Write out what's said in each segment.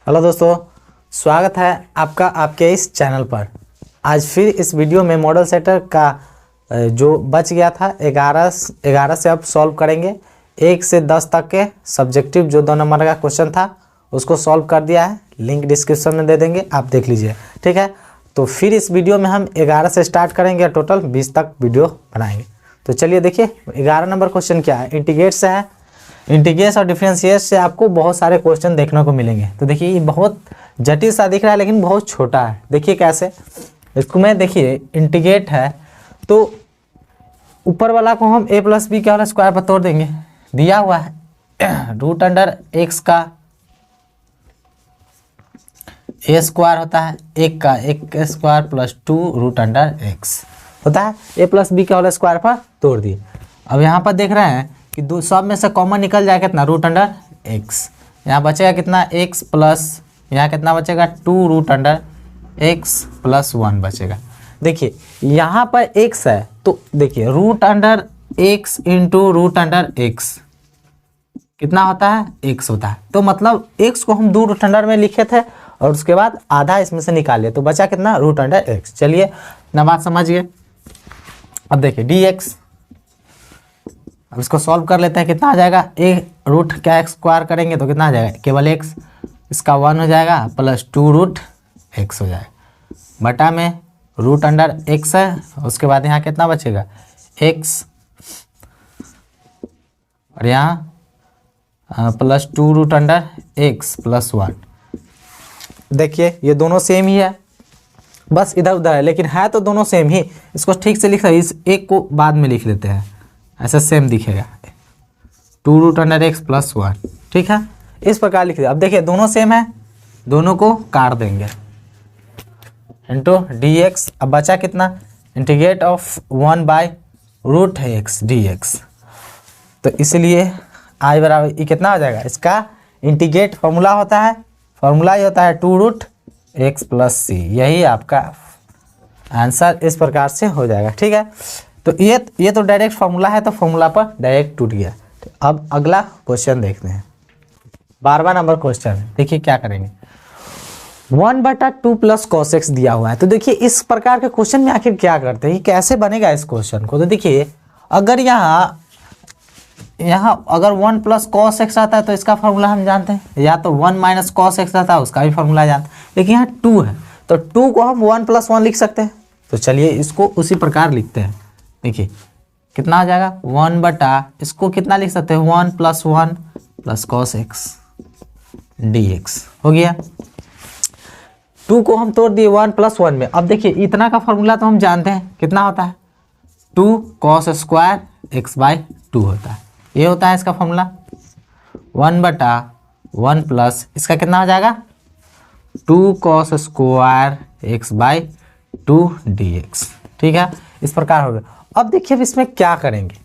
Hello दोस्तों, स्वागत है आपका आपके इस चैनल पर। आज फिर इस वीडियो में मॉडल सेटर का जो बच गया था 11 से अब सॉल्व करेंगे। 1 से 10 तक के सब्जेक्टिव जो 2 नंबर का क्वेश्चन था उसको सॉल्व कर दिया है। लिंक डिस्क्रिप्शन में दे देंगे, आप देख लीजिए। ठीक है, तो फिर इस वीडियो में हम 11 से स्टार्ट करेंगे, टोटल 20 तक वीडियो बनाएंगे। तो चलिए देखिए 11 नंबर क्वेश्चन क्या है। इंटीग्रेट से है। इंटीग्रेट और डिफरेंशिएट से आपको बहुत सारे क्वेश्चन देखने को मिलेंगे। तो देखिए ये बहुत जटिल सा दिख रहा है लेकिन बहुत छोटा है। देखिए कैसे इसको मैं, देखिए इंटीग्रेट है तो ऊपर वाला को हम a प्लस बी का स्क्वायर पर तोड़ देंगे। दिया हुआ है रूट अंडर एक्स का ए स्क्वायर होता है, एक का एक square plus 2 root under x होता है। a प्लस बी का स्क्वायर पर तोड़ दिए। अब यहाँ पर देख रहे हैं कि दो सब में से कॉमन निकल जाएगा कितना, रूट अंडर एक्स। यहाँ बचेगा कितना, एक्स प्लस यहाँ कितना बचेगा 2 रूट अंडर एक्स प्लस 1 बचेगा। देखिए यहाँ पर एक्स है तो देखिए root under x into root under x कितना होता है, एक्स होता है। तो मतलब एक्स को हम 2 रूट अंडर में लिखे थे और उसके बाद आधा इसमें से निकालिए तो बचा कितना, रूट अंडर एक्स। चलिए ना बात समझिए। अब देखिए डी एक्स, अब इसको सॉल्व कर लेते हैं। कितना आ जाएगा, ए रूट का एक्स स्क्वायर करेंगे तो कितना आ जाएगा, केवल एक्स, इसका 1 हो जाएगा प्लस 2 रूट एक्स हो जाएगा बटा में रूट अंडर एक्स है। उसके बाद यहाँ कितना बचेगा, एक्स और यहाँ plus 2 root under x plus 1। देखिए ये दोनों सेम ही है, बस इधर उधर है लेकिन है तो दोनों सेम ही। इसको ठीक से लिख रहे, इस एक को बाद में लिख लेते हैं, ऐसा सेम दिखेगा 2 रूट अंडर एक्स प्लस 1। ठीक है, इस प्रकार लिख दिया। अब देखिए दोनों सेम है, दोनों को काट देंगे इंटू डी एक्स। अब बचा कितना, integrate of 1 by root x d x. तो इसलिए आई बराबर कितना हो जाएगा, इसका इंटीग्रेट फॉर्मूला होता है, फॉर्मूला ही होता है 2 रूट एक्स प्लस सी। यही आपका आंसर इस प्रकार से हो जाएगा। ठीक है, तो ये तो डायरेक्ट फॉर्मूला है तो फॉर्मूला पर डायरेक्ट टूट गया। तो अब अगला क्वेश्चन देखते हैं, 12वां नंबर क्वेश्चन। देखिए क्या करेंगे, 1/2 प्लस कॉस एक्स दिया हुआ है। तो देखिए इस प्रकार के क्वेश्चन में आखिर क्या करते हैं, ये कैसे बनेगा इस क्वेश्चन को। तो देखिए अगर यहाँ अगर 1 प्लस कॉस एक्स आता है तो इसका फॉर्मूला हम जानते हैं, या तो 1 माइनस कॉस एक्स आता है उसका भी फॉर्मूला जानते हैं। लेकिन यहाँ 2 है तो 2 को हम 1 + 1 लिख सकते हैं। तो चलिए इसको उसी प्रकार लिखते हैं। देखिए कितना आ जाएगा, 1/, इसको कितना लिख सकते हैं, 1 + 1 plus cos x d x हो गया। 2 को हम तोड़ दिए 1 + 1 में। अब देखिए इतना का फॉर्मूला तो हम जानते हैं, कितना होता है 2 cos स्क्वायर x/2 होता है। ये होता है इसका फॉर्मूला 1/1 प्लस इसका कितना हो जाएगा 2 cos स्क्वायर x/2 dx। ठीक है, इस प्रकार हो गया। अब देखिए अब इसमें क्या करेंगे,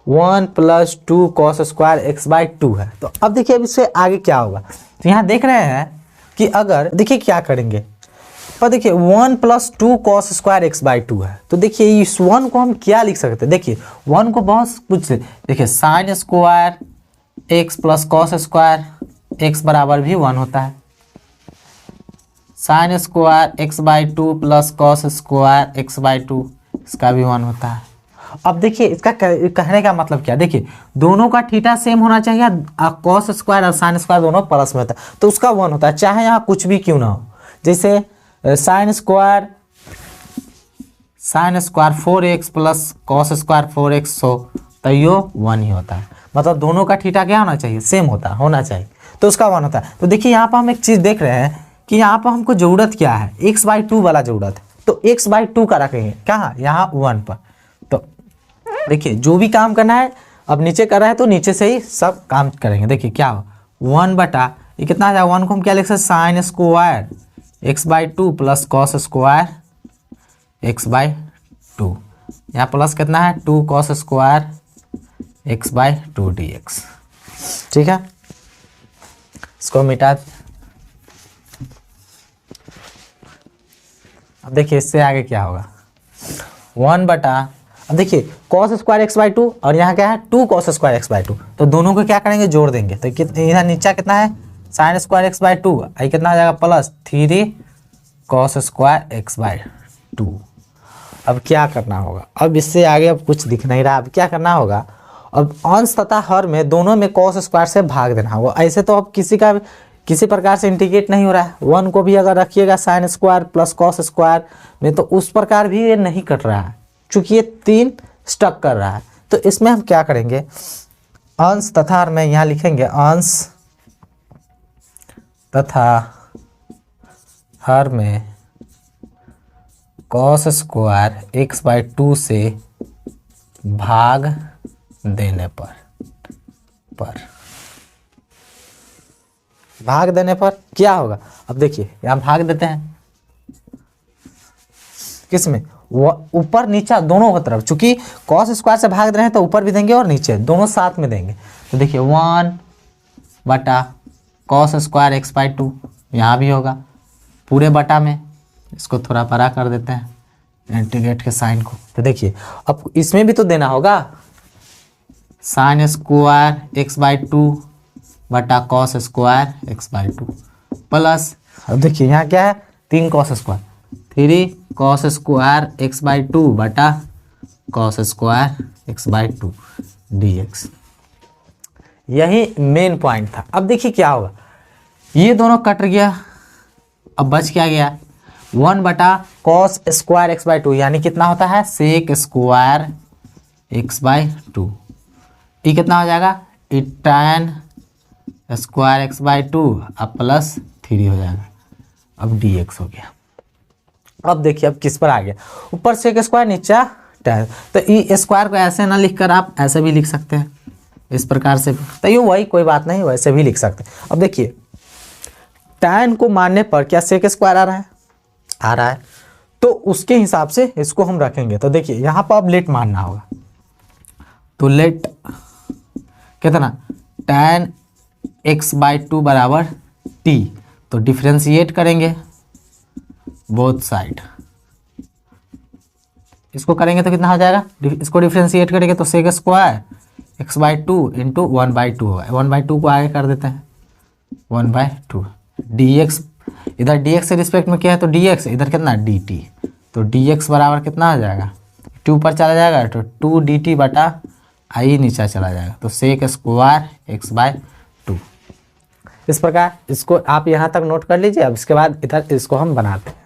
1 + 2 cos स्क्वायर x/2 है। तो अब देखिए अब इससे आगे क्या होगा। तो यहाँ देख रहे हैं कि अगर देखिए क्या करेंगे, और देखिए 1 + 2 cos स्क्वायर x/2 है। तो देखिए इस 1 को हम क्या लिख सकते हैं, देखिए 1 को बहुत कुछ से, देखिए sign square x plus cos square x बराबर भी 1 होता है, sine square x/2 plus cos square x/2 इसका भी 1 होता है। अब देखिए इसका कहने का मतलब क्या, देखिए दोनों का थीटा सेम होना चाहिए, कॉस स्क्वायर और साइन स्क्वायर दोनों प्लस में होता है तो उसका 1 होता है, चाहे यहाँ कुछ भी क्यों ना हो। जैसे sine square 4x plus cos square 4x हो तो ये 1 ही होता है। मतलब दोनों का थीटा क्या होना चाहिए, सेम होना चाहिए तो उसका 1 होता है। तो देखिए यहाँ पर हम एक चीज़ देख रहे हैं कि यहाँ पर हमको ज़रूरत क्या है, x/2 वाला ज़रूरत है। तो x/2 का रखेंगे कहाँ, यहाँ 1 पर। तो देखिए जो भी काम करना है, अब नीचे कर रहा है तो नीचे से ही सब काम करेंगे। देखिए क्या हो, 1/, ये कितना आ जाएगा, 1 को हम क्या लिख सकते हैं, sine square x/2 plus cos square x/2। यहाँ प्लस कितना है 2 cos स्क्वायर x/2 dx। ठीक है, इसको मिटा। अब देखिए इससे आगे क्या होगा, 1/, अब देखिए cos स्क्वायर x/2 और यहाँ क्या है 2 cos स्क्वायर x/2। तो दोनों को क्या करेंगे, जोड़ देंगे। तो इधर नीचा कितना है sine square x by two, आई कितना हो जाएगा plus 3 cos square x by two. अब क्या करना होगा, अब इससे आगे अब कुछ दिख नहीं रहा, अब क्या करना होगा, अब अंश तथा हर में दोनों में कॉस स्क्वायर से भाग देना होगा। ऐसे तो अब किसी प्रकार से इंटीग्रेट नहीं हो रहा है। 1 को भी अगर रखिएगा sine square plus cos square में तो उस प्रकार भी ये नहीं कट रहा है, चूंकि ये 3 स्टक कर रहा है। तो इसमें हम क्या करेंगे, अंश तथा हर में यहाँ लिखेंगे अंश तथा हर में cos square x by to से भाग देने पर भाग देने पर क्या होगा, अब देखिए यहाँ भाग देते हैं किसमें, वो ऊपर नीचा दोनों की तरफ, चूंकि कॉस स्क्वायर से भाग रहे हैं तो ऊपर भी देंगे और नीचे दोनों साथ में देंगे। तो देखिए 1 बटा cos square x by to, यहाँ भी होगा पूरे बटा में, इसको थोड़ा बड़ा कर देते हैं इंटीग्रेट के साइन को। तो देखिए अब इसमें भी तो देना होगा, sine square x by two बटा cos square x by two plus, अब देखिए यहाँ क्या है 3 cos square, 3 cos square x by two बटा cos square x by two d x. यही मेन पॉइंट था। अब देखिए क्या होगा, ये दोनों कट गया, अब बच क्या गया 1 बटा cos square x by two, यानी कितना होता है sec square x by two, t कितना हो जाएगा tan square x by two अब प्लस 3 हो जाएगा, अब dx हो गया। अब देखिए अब किस पर आ गया, ऊपर सेक स्क्वायर नीचा tan, तो ई स्क्वायर को ऐसे ना लिखकर आप ऐसे भी लिख सकते हैं इस प्रकार से, तो ये वही कोई बात नहीं, वैसे भी लिख सकते हैं। अब देखिए tan को मानने पर क्या सेक स्क्वायर आ रहा है, तो उसके हिसाब से इसको हम रखेंगे। तो देखिए यहाँ पर अब लेट मानना होगा, तो लेट कितना tan x बाई टू बराबर t, तो डिफ्रेंशिएट करेंगे बोथ साइड, इसको करेंगे तो कितना हो जाएगा, इसको डिफ्रेंशिएट करेंगे तो sec square x by two into 1 by two होगा, 1 बाई टू को आगे कर देते हैं 1 बाई टू, dx इधर dx से रिस्पेक्ट में क्या है तो dx, इधर कितना dt, तो dx बराबर कितना आ जाएगा 2 पर चला जाएगा तो 2 dt बटा आई नीचा चला जाएगा, तो sec square x by two. इस प्रकार इसको आप यहाँ तक नोट कर लीजिए। अब इसके बाद इधर इसको हम बनाते हैं।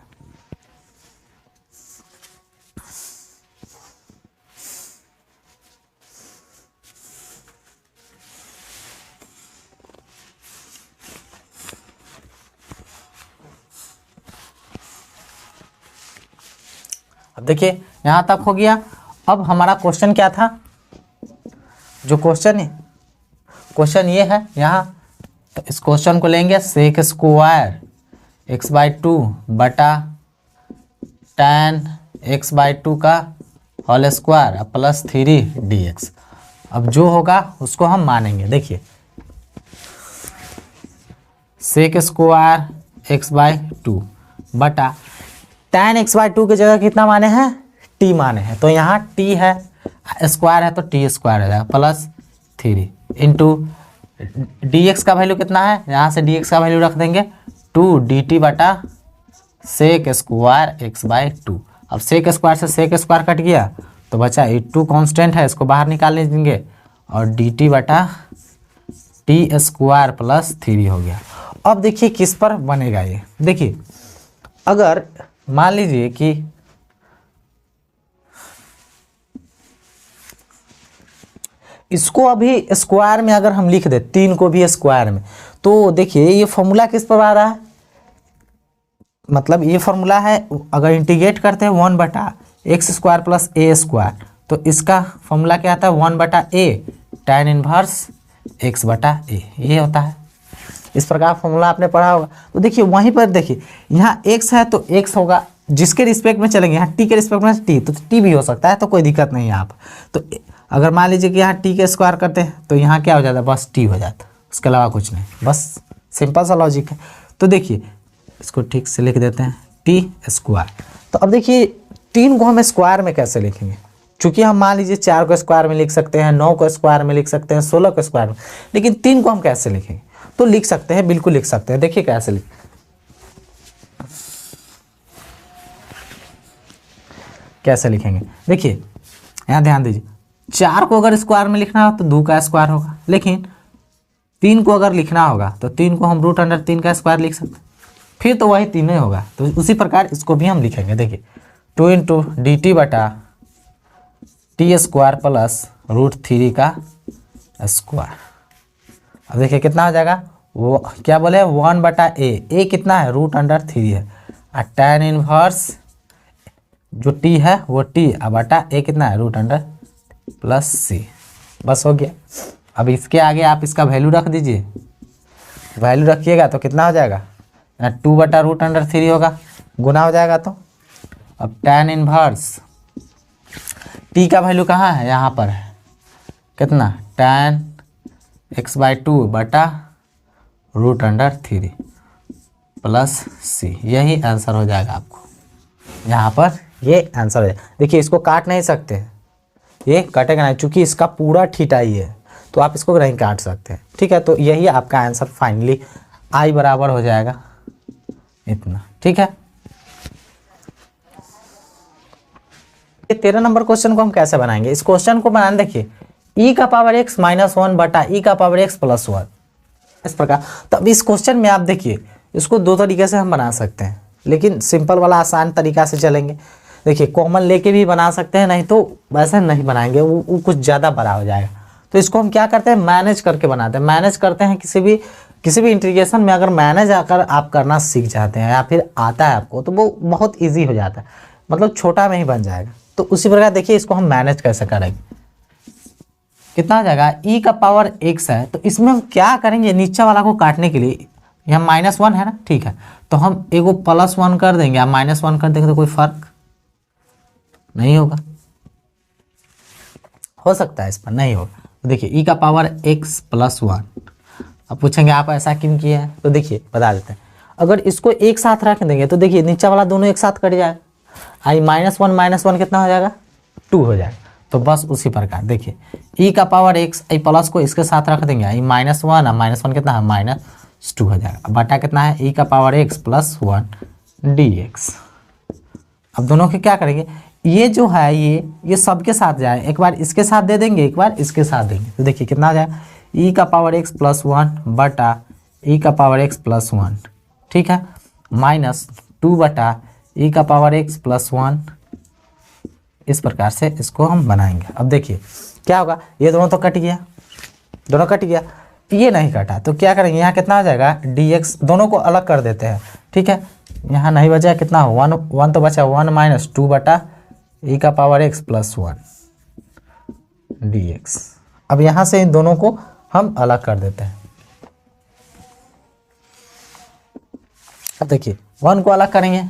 अब देखिए यहाँ तक हो गया। अब हमारा क्वेश्चन क्या था, जो क्वेश्चन ये है यहाँ, तो इस क्वेश्चन को लेंगे sec square x by two बटा tan एक्स बाई टू का होल स्क्वायर प्लस 3 dx। अब जो होगा उसको हम मानेंगे। देखिए sec square x by two बटा tan एक्स बाई टू की जगह कितना माने हैं, t माने हैं, तो यहाँ t है स्क्वायर है तो टी स्क्वायर हो जाएगा प्लस 3 इंटू dx का वैल्यू कितना है, यहाँ से dx का वैल्यू रख देंगे 2 dt बटा sec square x by two. अब सेक स्क्वायर से सेक स्क्वायर कट गया तो बचा 2 कांस्टेंट है, इसको बाहर निकाल लेंगे और dt बटा टी स्क्वायर प्लस 3 हो गया। अब देखिए किस पर बनेगा ये। देखिए अगर मान लीजिए कि इसको अभी स्क्वायर में अगर हम लिख दे 3 को भी स्क्वायर में, तो देखिए ये फॉर्मूला किस पर आ रहा है, मतलब ये फॉर्मूला है अगर इंटीग्रेट करते हैं 1 बटा एक्स स्क्वायर प्लस ए स्क्वायर, तो इसका फॉर्मूला क्या आता है 1 बटा ए tan इनवर्स एक्स बटा ए, ये होता है। इस प्रकार फॉर्मूला आपने पढ़ा होगा। तो देखिए वहीं पर देखिए यहाँ x है तो x होगा, जिसके रिस्पेक्ट में चलेंगे यहाँ t के रिस्पेक्ट में t, तो t भी हो सकता है, तो कोई दिक्कत नहीं है। आप तो अगर मान लीजिए कि यहाँ t के स्क्वायर करते हैं तो यहाँ क्या हो जाता है, बस t हो जाता है, उसके अलावा कुछ नहीं, बस सिंपल सा लॉजिक है। तो देखिए इसको ठीक से लिख देते हैं टी स्क्वायर। तो अब देखिए 3 को हम स्क्वायर में कैसे लिखेंगे, चूँकि हम मान लीजिए 4 को स्क्वायर में लिख सकते हैं, 9 को स्क्वायर में लिख सकते हैं, 16 को स्क्वायर में, लेकिन 3 को हम कैसे लिखेंगे। तो लिख सकते हैं, बिल्कुल लिख सकते हैं। देखिए कैसे लिखेंगे, देखिए यहाँ ध्यान दीजिए, 4 को अगर स्क्वायर में लिखना हो तो 2 का स्क्वायर होगा, लेकिन 3 को अगर लिखना होगा तो 3 को हम √3 का स्क्वायर लिख सकते हैं, फिर तो वही 3 ही होगा। तो उसी प्रकार इसको भी हम लिखेंगे। देखिए 2 × dt बटा t स्क्वायर प्लस √3 का स्क्वायर। अब देखिए कितना हो जाएगा, वो क्या बोले 1 बटा ए कितना है √3 है, और tan इनवर्स जो t है वो t बटा a कितना है √3 प्लस c। बस हो गया। अब इसके आगे आप इसका वैल्यू रख दीजिए, वैल्यू रखिएगा तो कितना हो जाएगा, 2 बटा √3 होगा, गुना हो जाएगा। तो अब tan इनवर्स t का वैल्यू कहाँ है, यहाँ पर है, कितना tan x/2 बटा √3 प्लस c। यही आंसर हो जाएगा आपको, यहाँ पर ये आंसर है। देखिए इसको काट नहीं सकते, ये कटेगा नहीं, चूंकि इसका पूरा थीटा ही है, तो आप इसको नहीं काट सकते। ठीक है, तो यही आपका आंसर फाइनली आई बराबर हो जाएगा इतना। ठीक है, 13 नंबर क्वेश्चन को हम कैसे बनाएंगे। इस क्वेश्चन को बनाने देखिए e⁻x - 1 बटा e⁻x + 1 इस प्रकार। तब इस क्वेश्चन में आप देखिए इसको 2 तरीके से हम बना सकते हैं, लेकिन सिंपल वाला आसान तरीका से चलेंगे। देखिए कॉमन लेके भी बना सकते हैं, नहीं तो वैसे नहीं बनाएंगे, वो कुछ ज़्यादा बड़ा हो जाएगा। तो इसको हम क्या करते हैं, मैनेज करके बनाते हैं। मैनेज करते हैं किसी भी इंटीग्रेशन में अगर मैनेज आकर आप करना सीख जाते हैं या फिर आता है आपको, तो वो बहुत ईजी हो जाता है, मतलब छोटा में ही बन जाएगा। तो उसी प्रकार देखिए इसको हम मैनेज कैसे करेंगे। कितना हो जाएगा, e⁻x है, तो इसमें हम क्या करेंगे, नीचे वाला को काटने के लिए यहाँ -1 है ना, ठीक है, तो हम एगो +1 कर देंगे या -1 कर देंगे, तो कोई फर्क नहीं होगा। हो सकता है इस पर नहीं होगा। तो देखिए e⁻x + 1। अब पूछेंगे आप ऐसा क्यों किया है, तो देखिए बता देते हैं। अगर इसको एक साथ रख देंगे तो देखिए नीचे वाला दोनों एक साथ कट जाएगा, आई -1 कितना हो जाएगा, 2 हो जाएगा। तो बस उसी प्रकार देखिए e⁻x आई प्लस को इसके साथ रख देंगे, आई -1 और -1 कितना है, -2 हो जाएगा। बटा कितना है, e⁻x + 1 dx। अब दोनों के क्या करेंगे, ये जो है ये सबके साथ जाए, एक बार इसके साथ दे देंगे, एक बार इसके साथ देंगे, तो देखिए कितना आ जाएगा, e⁻x + 1 बटा e⁻x + 1, ठीक है, -2 बटा e⁻x + 1। इस प्रकार से इसको हम बनाएंगे। अब देखिए क्या होगा, ये दोनों तो कट गया, दोनों कट गया, ये नहीं कटा, तो क्या करेंगे, यहाँ कितना आ जाएगा dx, दोनों को अलग कर देते हैं। ठीक है, यहाँ नहीं बचा, कितना हो, 1 तो बचा, 1 - 2 बटा e⁻x + 1 dx। अब यहाँ से इन दोनों को हम अलग कर देते हैं। अब देखिए 1 को अलग करेंगे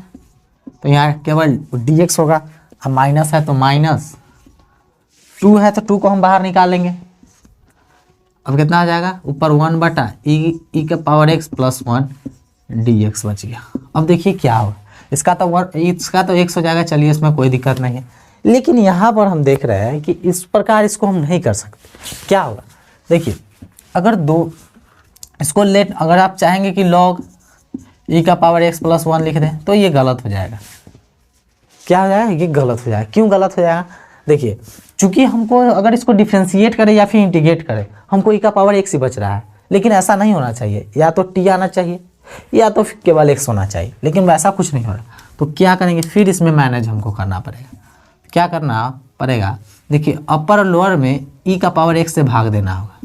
तो यहाँ केवल dx होगा, अब माइनस है तो -2 है तो 2 को हम बाहर निकालेंगे। अब कितना आ जाएगा, ऊपर 1 बटा e⁻x + 1 dx बच गया। अब देखिए क्या होगा, इसका तो x हो जाएगा, चलिए इसमें कोई दिक्कत नहीं है। लेकिन यहाँ पर हम देख रहे हैं कि इस प्रकार इसको हम नहीं कर सकते। क्या होगा, देखिए अगर इसको अगर आप चाहेंगे कि log e⁻x + 1 लिख दें तो ये गलत हो जाएगा। क्या हो जाएगा, ये गलत हो जाएगा। क्यों गलत हो जाएगा, देखिए चूंकि हमको अगर इसको डिफ्रेंशिएट करें या फिर इंटीग्रेट करें, हमको e⁻x ही बच रहा है, लेकिन ऐसा नहीं होना चाहिए, या तो t आना चाहिए या तो केवल x होना चाहिए, लेकिन वैसा कुछ नहीं हो रहा। तो क्या करेंगे, फिर इसमें मैनेज हमको करना पड़ेगा। क्या करना पड़ेगा, देखिए अपर और लोअर में e⁻x से भाग देना होगा,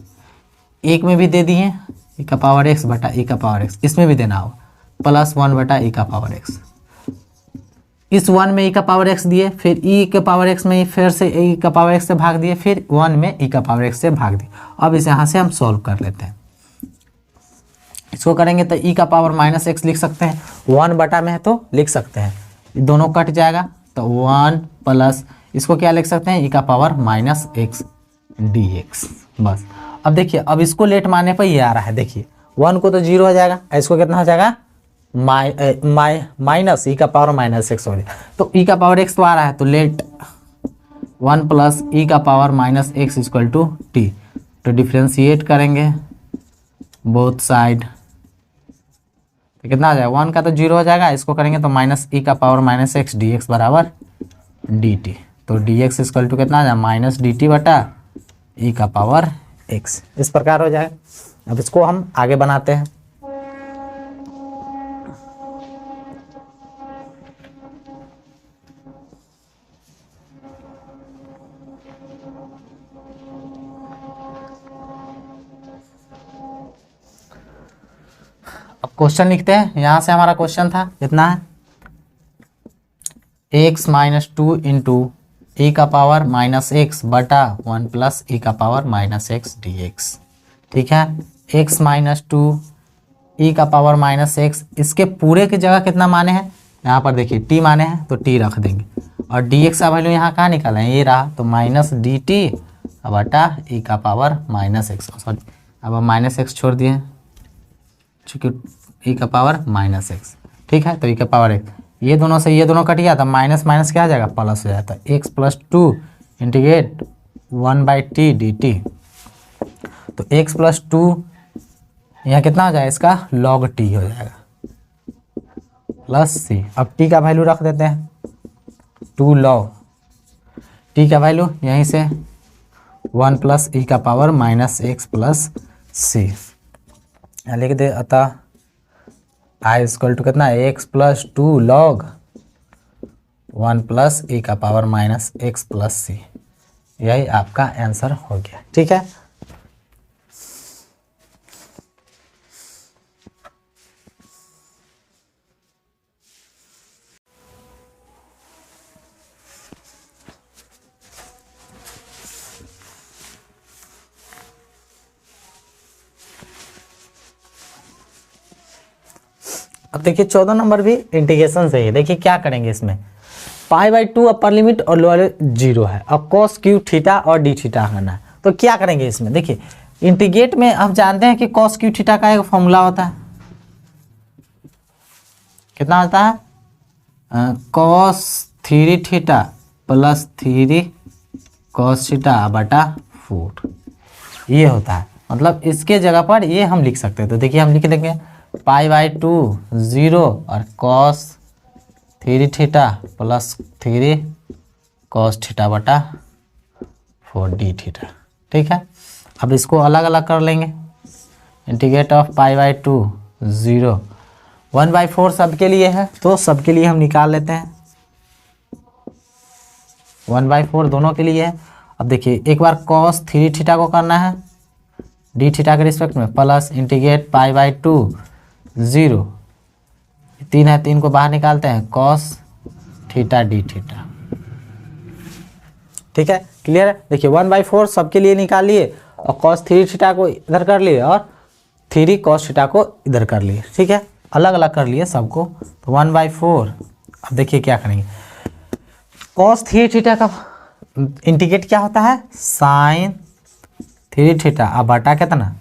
एक में भी दे दिए e⁻x बटा e⁻x, इसमें भी देना होगा +1 बटा e⁻x। इस 1 में e⁻x दिए, फिर e⁻x में फिर से e⁻x से भाग दिए, फिर 1 में e⁻x से भाग दिए। अब इसे यहाँ से हम सॉल्व कर लेते हैं। इसको करेंगे तो e⁻−x लिख सकते हैं, 1 बटा में है तो लिख सकते हैं, दोनों कट जाएगा तो 1 प्लस इसको क्या लिख सकते हैं, e⁻−x dx। बस अब देखिए, अब इसको लेट मारने पर ये आ रहा है, देखिए 1 को तो 0 हो जाएगा, इसको कितना हो जाएगा, माइनस e⁻−x हो जाएगा। तो e⁻x तो आ रहा है, तो लेट 1 प्लस e⁻−x = t। तो डिफ्रेंशिएट करेंगे बोथ साइड, तो कितना आ जाएगा, 1 का तो 0 हो जाएगा, इसको करेंगे तो माइनस ई का power minus x d x बराबर डी टी। तो डी एक्स इक्वल टू कितना आ जाएगा, माइनस डी टी बटा ई का पावर एक्स, इस प्रकार हो जाएगा। अब इसको हम आगे बनाते हैं। अब क्वेश्चन लिखते हैं। यहाँ से हमारा क्वेश्चन था कितना है, x माइनस टू इंटू ई का पावर माइनस एक्स बटा 1 प्लस ई का power minus x d x. ठीक है, x माइनस टू ई का पावर माइनस एक्स, इसके पूरे की जगह कितना माने हैं, यहाँ पर देखिए t माने हैं तो t रख देंगे, और dx का वैल्यू यहाँ कहाँ निकाला है, ये रहा, तो माइनस डी टी बटा ई का पावर माइनस एक्स, सॉरी अब हम माइनस एक्स छोड़ दिए चूँकि ई का पावर माइनस एक्स। ठीक है, तो ई का पावर एक्स, ये दोनों से ये दोनों कट गया तो माइनस माइनस क्या आ जाएगा, प्लस हो जाता है, x plus to integrate 1/t dt। तो x प्लस टू यहाँ कितना हो जाएगा, इसका log t हो जाएगा प्लस c। अब t का वैल्यू रख देते हैं, 2 log t का वैल्यू यहीं से 1 प्लस ई का power minus x plus c लिख दे। अतः आई इक्वल टू कितना है, x plus two log 1 plus e का power minus x plus c, यही आपका आंसर हो गया। ठीक है, अब देखिए 14 नंबर भी इंटीग्रेशन से ही। देखिए क्या करेंगे इसमें, π/2 अपर लिमिट और लोअर 0 है, अब cos क्यू थीटा और डी थीटा करना है। तो क्या करेंगे इसमें, देखिए इंटीग्रेट में आप जानते हैं कि cos क्यू थीटा का एक फॉर्मूला होता है, कितना होता है, cos 3 theta plus 3 cos theta बटा 4, ये होता है। मतलब इसके जगह पर ये हम लिख सकते हैं। तो देखिए हम लिख देंगे π/2 0 और cos 3 theta plus 3 cos theta बटा 4 डी थीटा। ठीक है, अब इसको अलग अलग कर लेंगे, इंटीग्रेट ऑफ π/2 0 1/4 सबके लिए है, तो सबके लिए हम निकाल लेते हैं, 1/4 दोनों के लिए है। अब देखिए एक बार cos 3 थीटा को करना है डी थीटा के रिस्पेक्ट में, प्लस इंटीग्रेट π/2 0, 3 है, 3 को बाहर निकालते हैं, cos थीटा डी थीटा। ठीक है, क्लियर है। देखिए 1/4 सबके लिए निकाल लिए और cos 3 थीटा को इधर कर लिए और 3 cos थीटा को इधर कर लिए। ठीक है, अलग अलग कर लिए सबको, तो 1/4। अब देखिए क्या करेंगे, cos 3 थीटा का इंटीग्रेट क्या होता है, sin 3 थीटा, अब बटा कितना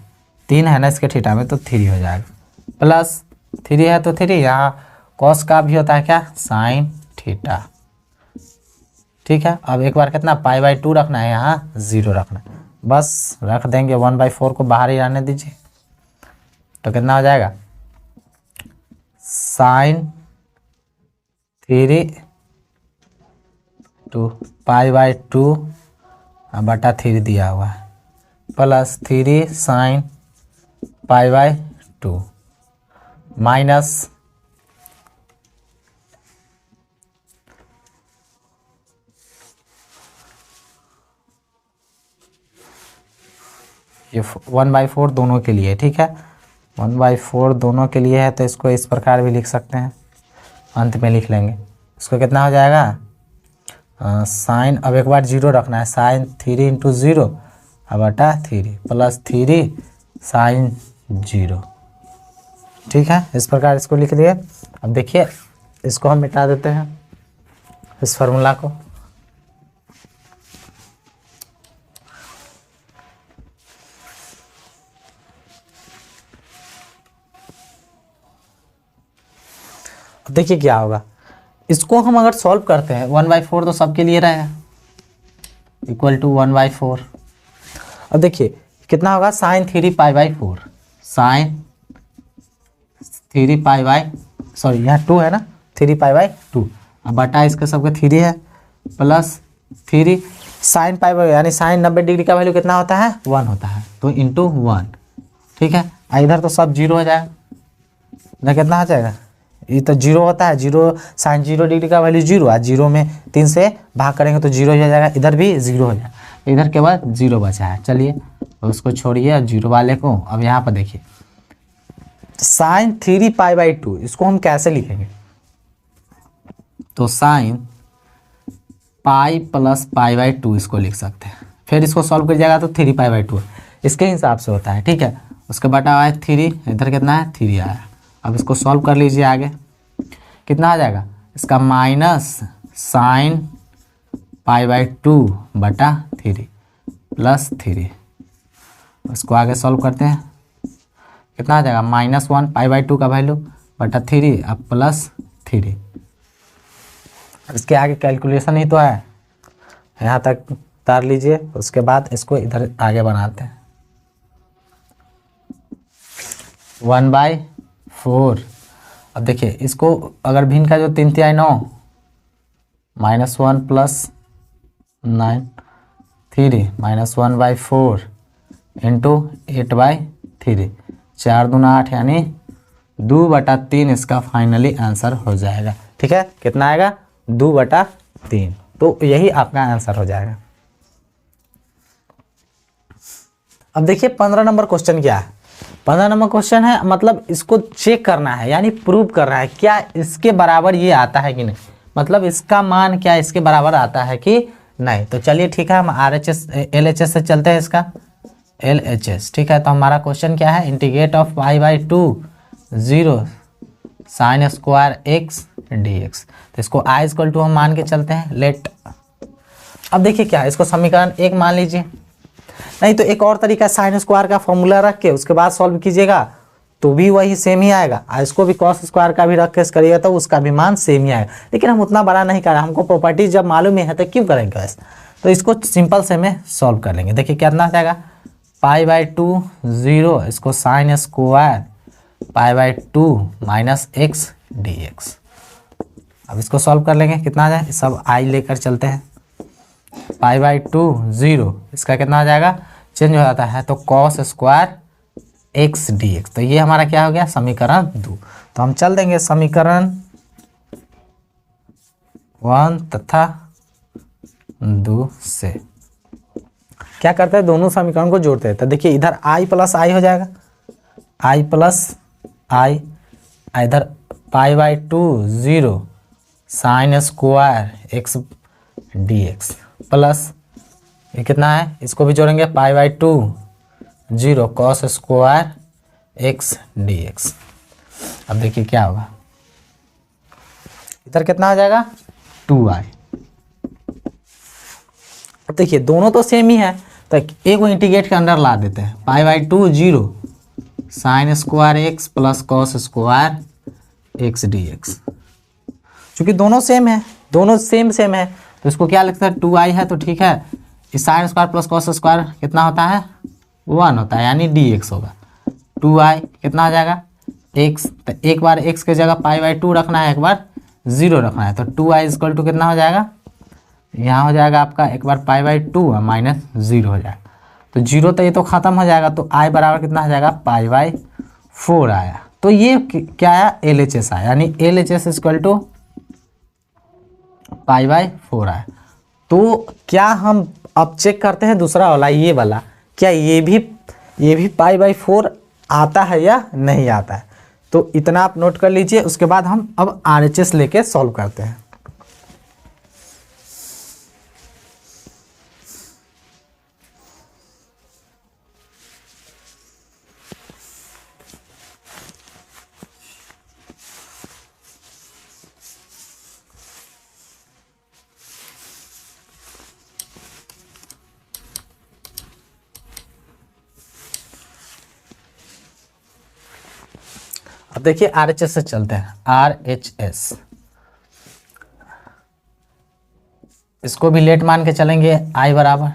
3 है ना इसके थीटा में, तो 3 हो जाएगा, प्लस 3 है तो 3, यहाँ cos का भी होता है क्या, sin थीटा। ठीक है, अब एक बार कितना π/2 रखना है, यहाँ 0 रखना है, बस रख देंगे, 1/4 को बाहर ही आने दीजिए, तो कितना हो जाएगा, sin 3 टू π/2 बटा 3 दिया हुआ है, प्लस 3 sin π/2 माइनस ये 1/4 दोनों के लिए। ठीक है, 1/4 दोनों के लिए है, तो इसको इस प्रकार भी लिख सकते हैं, अंत में लिख लेंगे। इसको कितना हो जाएगा, साइन, अब एक बार 0 रखना है, साइन 3 इंटू 0 बटा 3 प्लस 3 साइन 0। ठीक है, इस प्रकार इसको लिख दिए। अब देखिए इसको हम मिटा देते हैं, इस फार्मूला को। अब देखिए क्या होगा, इसको हम अगर सॉल्व करते हैं 1/4 तो सबके लिए रहेगा, इक्वल टू 1/4। अब देखिए कितना होगा, sine 3 π/4, sine 3 pi by, sorry यहाँ 2 है ना, 3 पाई बाई 2, अब बटा इसका सबका 3 है, प्लस 3 साइन पाई बाई, यानी साइन 90 डिग्री का वैल्यू कितना होता है 1 होता है, तो इंटू 1, ठीक है। इधर तो सब 0 हो जाएगा, इधर कितना हो जाएगा, ये तो 0 होता है, 0 साइन 0 डिग्री का वैल्यू 0, आज 0 में 3 से भाग करेंगे तो 0 हो जाएगा, इधर भी 0 हो जाएगा, इधर के बाद 0 बचा है। चलिए उसको छोड़िए 0 वाले को, अब यहाँ पर देखिए साइन 3 पाई बाई 2, इसको हम कैसे लिखेंगे, तो साइन पाई प्लस पाई/2 इसको लिख सकते हैं, फिर इसको सॉल्व कर जाएगा तो 3 पाई/2 इसके हिसाब से होता है, ठीक है। उसके बटा आया 3, इधर कितना है 3 आया। अब इसको सॉल्व कर लीजिए, आगे कितना आ जाएगा इसका माइनस साइन पाई/2 बटा 3 प्लस 3, इसको आगे सॉल्व करते हैं, कितना आ जाएगा -1 पाई/2 का वैल्यू बटा 3 अब प्लस 3, इसके आगे कैलकुलेशन ही तो है, यहाँ तक उतार लीजिए, उसके बाद इसको इधर आगे बनाते हैं 1/4। अब देखिए इसको अगर भिन्न का जो 3 तिहाई 9 -1 प्लस 9 3 -1/4 इंटू 8/3, 4 दूना 8 यानी 2/3 इसका फाइनली आंसर हो जाएगा, ठीक है। कितना आएगा 2/3, तो यही आपका आंसर हो जाएगा। अब देखिए 15 नंबर क्वेश्चन क्या है, 15 नंबर क्वेश्चन है, मतलब इसको चेक करना है, यानी प्रूव करना है क्या इसके बराबर ये आता है कि नहीं, मतलब इसका मान क्या इसके बराबर आता है कि नहीं। तो चलिए ठीक है, हम RHS LHS से चलते हैं, इसका LHS, ठीक है। तो हमारा क्वेश्चन क्या है, इंटीग्रेट ऑफ पाई/2 0 साइन स्क्वायर x dx, तो इसको i हम मान के चलते हैं, लेट। अब देखिए क्या है, इसको समीकरण 1 मान लीजिए, नहीं तो एक और तरीका साइन स्क्वायर का फॉर्मूला रख के उसके बाद सॉल्व कीजिएगा तो भी वही सेम ही आएगा, इसको भी कॉस स्क्वायर का भी रख के करिएगा तो उसका भी मान सेम ही आएगा, लेकिन हम उतना बड़ा नहीं कर रहे, हमको प्रॉपर्टी जब मालूम है तो क्यों करेंगे ऐसा। तो इसको सिंपल से में सॉल्व कर लेंगे। देखिए कितना आ जाएगा पाई/2 0, इसको साइन स्क्वायर पाई/2 माइनस x dx। अब इसको सॉल्व कर लेंगे, कितना आ जाए, सब आई लेकर चलते हैं, पाई/2 0, इसका कितना आ जाएगा चेंज हो जाता है तो कॉस स्क्वायर x dx, तो ये हमारा क्या हो गया समीकरण 2। तो हम चल देंगे समीकरण 1 तथा 2 से, क्या करते हैं दोनों समीकरण को जोड़ते हैं। तो देखिए इधर i प्लस आई हो जाएगा, i प्लस आई, इधर पाई/2 0 sine square x dx plus ये कितना है, इसको भी जोड़ेंगे पाई/2 0 कॉस स्क्वायर x dx। अब देखिए क्या होगा, इधर कितना आ जाएगा 2i। अब देखिए दोनों तो सेम ही है, तो एक को इंटीग्रेट के अंदर ला देते हैं, पाई/2 0 sine square x plus cos square x dx, चूंकि दोनों सेम है, दोनों सेम है, तो इसको क्या लिखते हैं 2i है, तो ठीक है, इस sine square plus cos square कितना होता है 1 होता है, यानी dx होगा। 2i कितना आ जाएगा x, तो एक बार x के जगह पाई/2 रखना है, एक बार 0 रखना है, तो 2i इक्वल टू कितना हो जाएगा, यहाँ हो जाएगा आपका एक बार पाई/2 माइनस 0 हो जाएगा, तो 0 तो ये तो ख़त्म हो जाएगा, तो i बराबर कितना हो जाएगा पाई/4 आया। तो ये क्या आया LHS आया, यानी LHS इक्वल टू पाई/4 आया। तो क्या हम अब चेक करते हैं दूसरा वाला, ये वाला, क्या ये भी पाई/4 आता है या नहीं आता है। तो इतना आप नोट कर लीजिए, उसके बाद हम अब RHS लेके सॉल्व करते हैं। अब देखिए RHS से चलते हैं, RHS इसको भी लेट मान के चलेंगे, i बराबर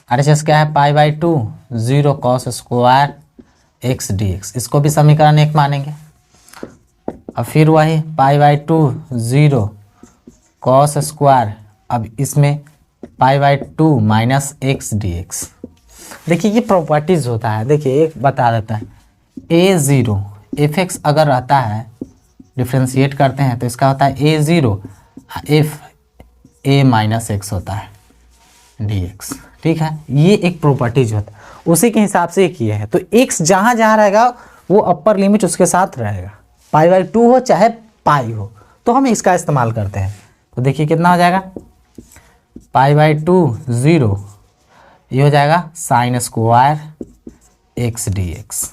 RHS क्या है, pi by two 0 cos square x d x, इसको भी समीकरण 1 मानेंगे। अब फिर वही pi by two 0 cos square, अब इसमें pi by two minus x d x. देखिए ये प्रॉपर्टीज होता है, देखिए एक बता देता है, a0 fx अगर रहता है, डिफ्रेंशिएट करते हैं तो इसका होता है a0 f a minus x होता है dx, ठीक है। ये एक प्रॉपर्टीज होता है, उसी के हिसाब से किए हैं। तो x जहाँ जहाँ रहेगा वो अपर लिमिट उसके साथ रहेगा, पाई बाई टू हो चाहे पाई हो, तो हम इसका इस्तेमाल करते हैं। तो देखिए कितना हो जाएगा, पाई बाई टू 0, ये हो जाएगा sign square x d x,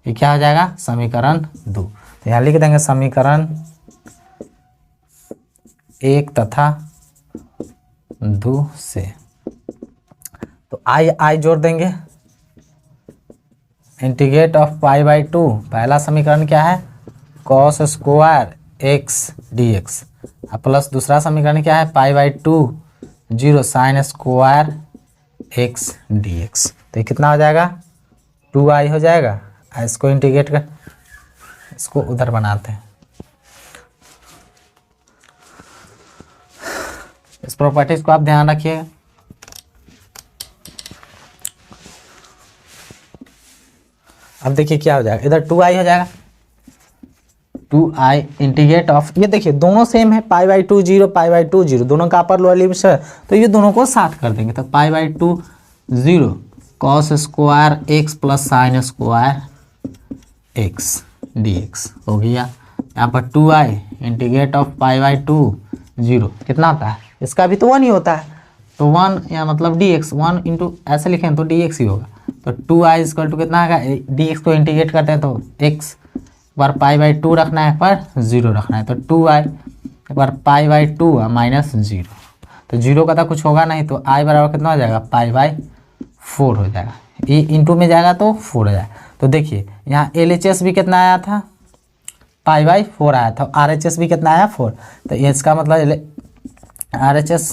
ये क्या हो जाएगा, समीकरण 2। तो यहाँ लिख देंगे समीकरण 1 तथा 2 से। तो आई जोड़ देंगे, integrate of pi by two, पहला समीकरण क्या है, cos square x d x, plus दूसरा समीकरण क्या है, pi by two 0 sine square x d x. तो ये कितना हो जाएगा, 2i हो जाएगा। इसको इंटीग्रेट कर, इसको उधर बनाते हैं। इस प्रॉपर्टीज को आप ध्यान रखिएगा। अब देखिए क्या हो जाएगा, इधर 2i हो जाएगा, 2i इंटीग्रेट ऑफ, ये देखिए दोनों सेम है, pi by two 0 pi by two 0, दोनों का अपर लोअर लिमिट है, तो ये दोनों को साथ कर देंगे। तो pi by two 0 cos square x plus sign square x d x हो गया। यहाँ पर 2i integrate of pi by two 0 कितना होता है, इसका भी तो 1 ही होता है, तो 1 या मतलब dx, 1 इंटू ऐसे लिखें तो dx ही होगा। तो 2i इक्वल टू कितना आएगा, dx को इंटीग्रेट करते हैं तो x, एक बार पाई बाई टू रखना है, पर 0 रखना है, तो 2i, एक बार पाई बाई टू माइनस 0, तो 0 का तो कुछ होगा नहीं, तो i बराबर कितना हो जाएगा, पाई बाई 4 हो जाएगा, ये इंटू में जाएगा तो 4 हो जाएगा। तो देखिए यहाँ LHS भी कितना आया था, पाई बाई 4 आया था, RHS भी कितना आया 4, तो ये इसका मतलब RHS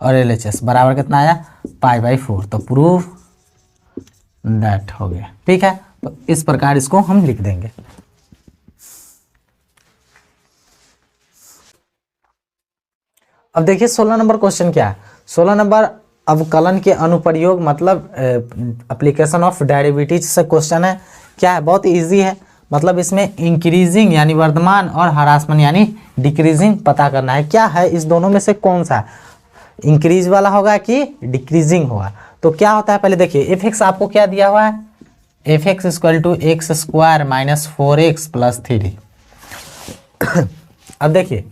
और LHS बराबर कितना आया, पाई बाई 4, तो प्रूफ दैट हो गया, ठीक है। तो इस प्रकार इसको हम लिख देंगे। अब देखिए 16 नंबर क्वेश्चन क्या है, 16 नंबर अवकलन के अनुप्रयोग मतलब एप्लीकेशन ऑफ डेरिवेटिव से क्वेश्चन है। क्या है, बहुत इजी है, मतलब इसमें इंक्रीजिंग यानी वर्धमान और ह्रासमान यानी डिक्रीजिंग पता करना है। क्या है, इस दोनों में से कौन सा इंक्रीज वाला होगा कि डिक्रीजिंग होगा। तो क्या होता है, पहले देखिए एफ एक्स आपको क्या दिया हुआ है, f x equal to x square minus 4x plus 3। अब देखिए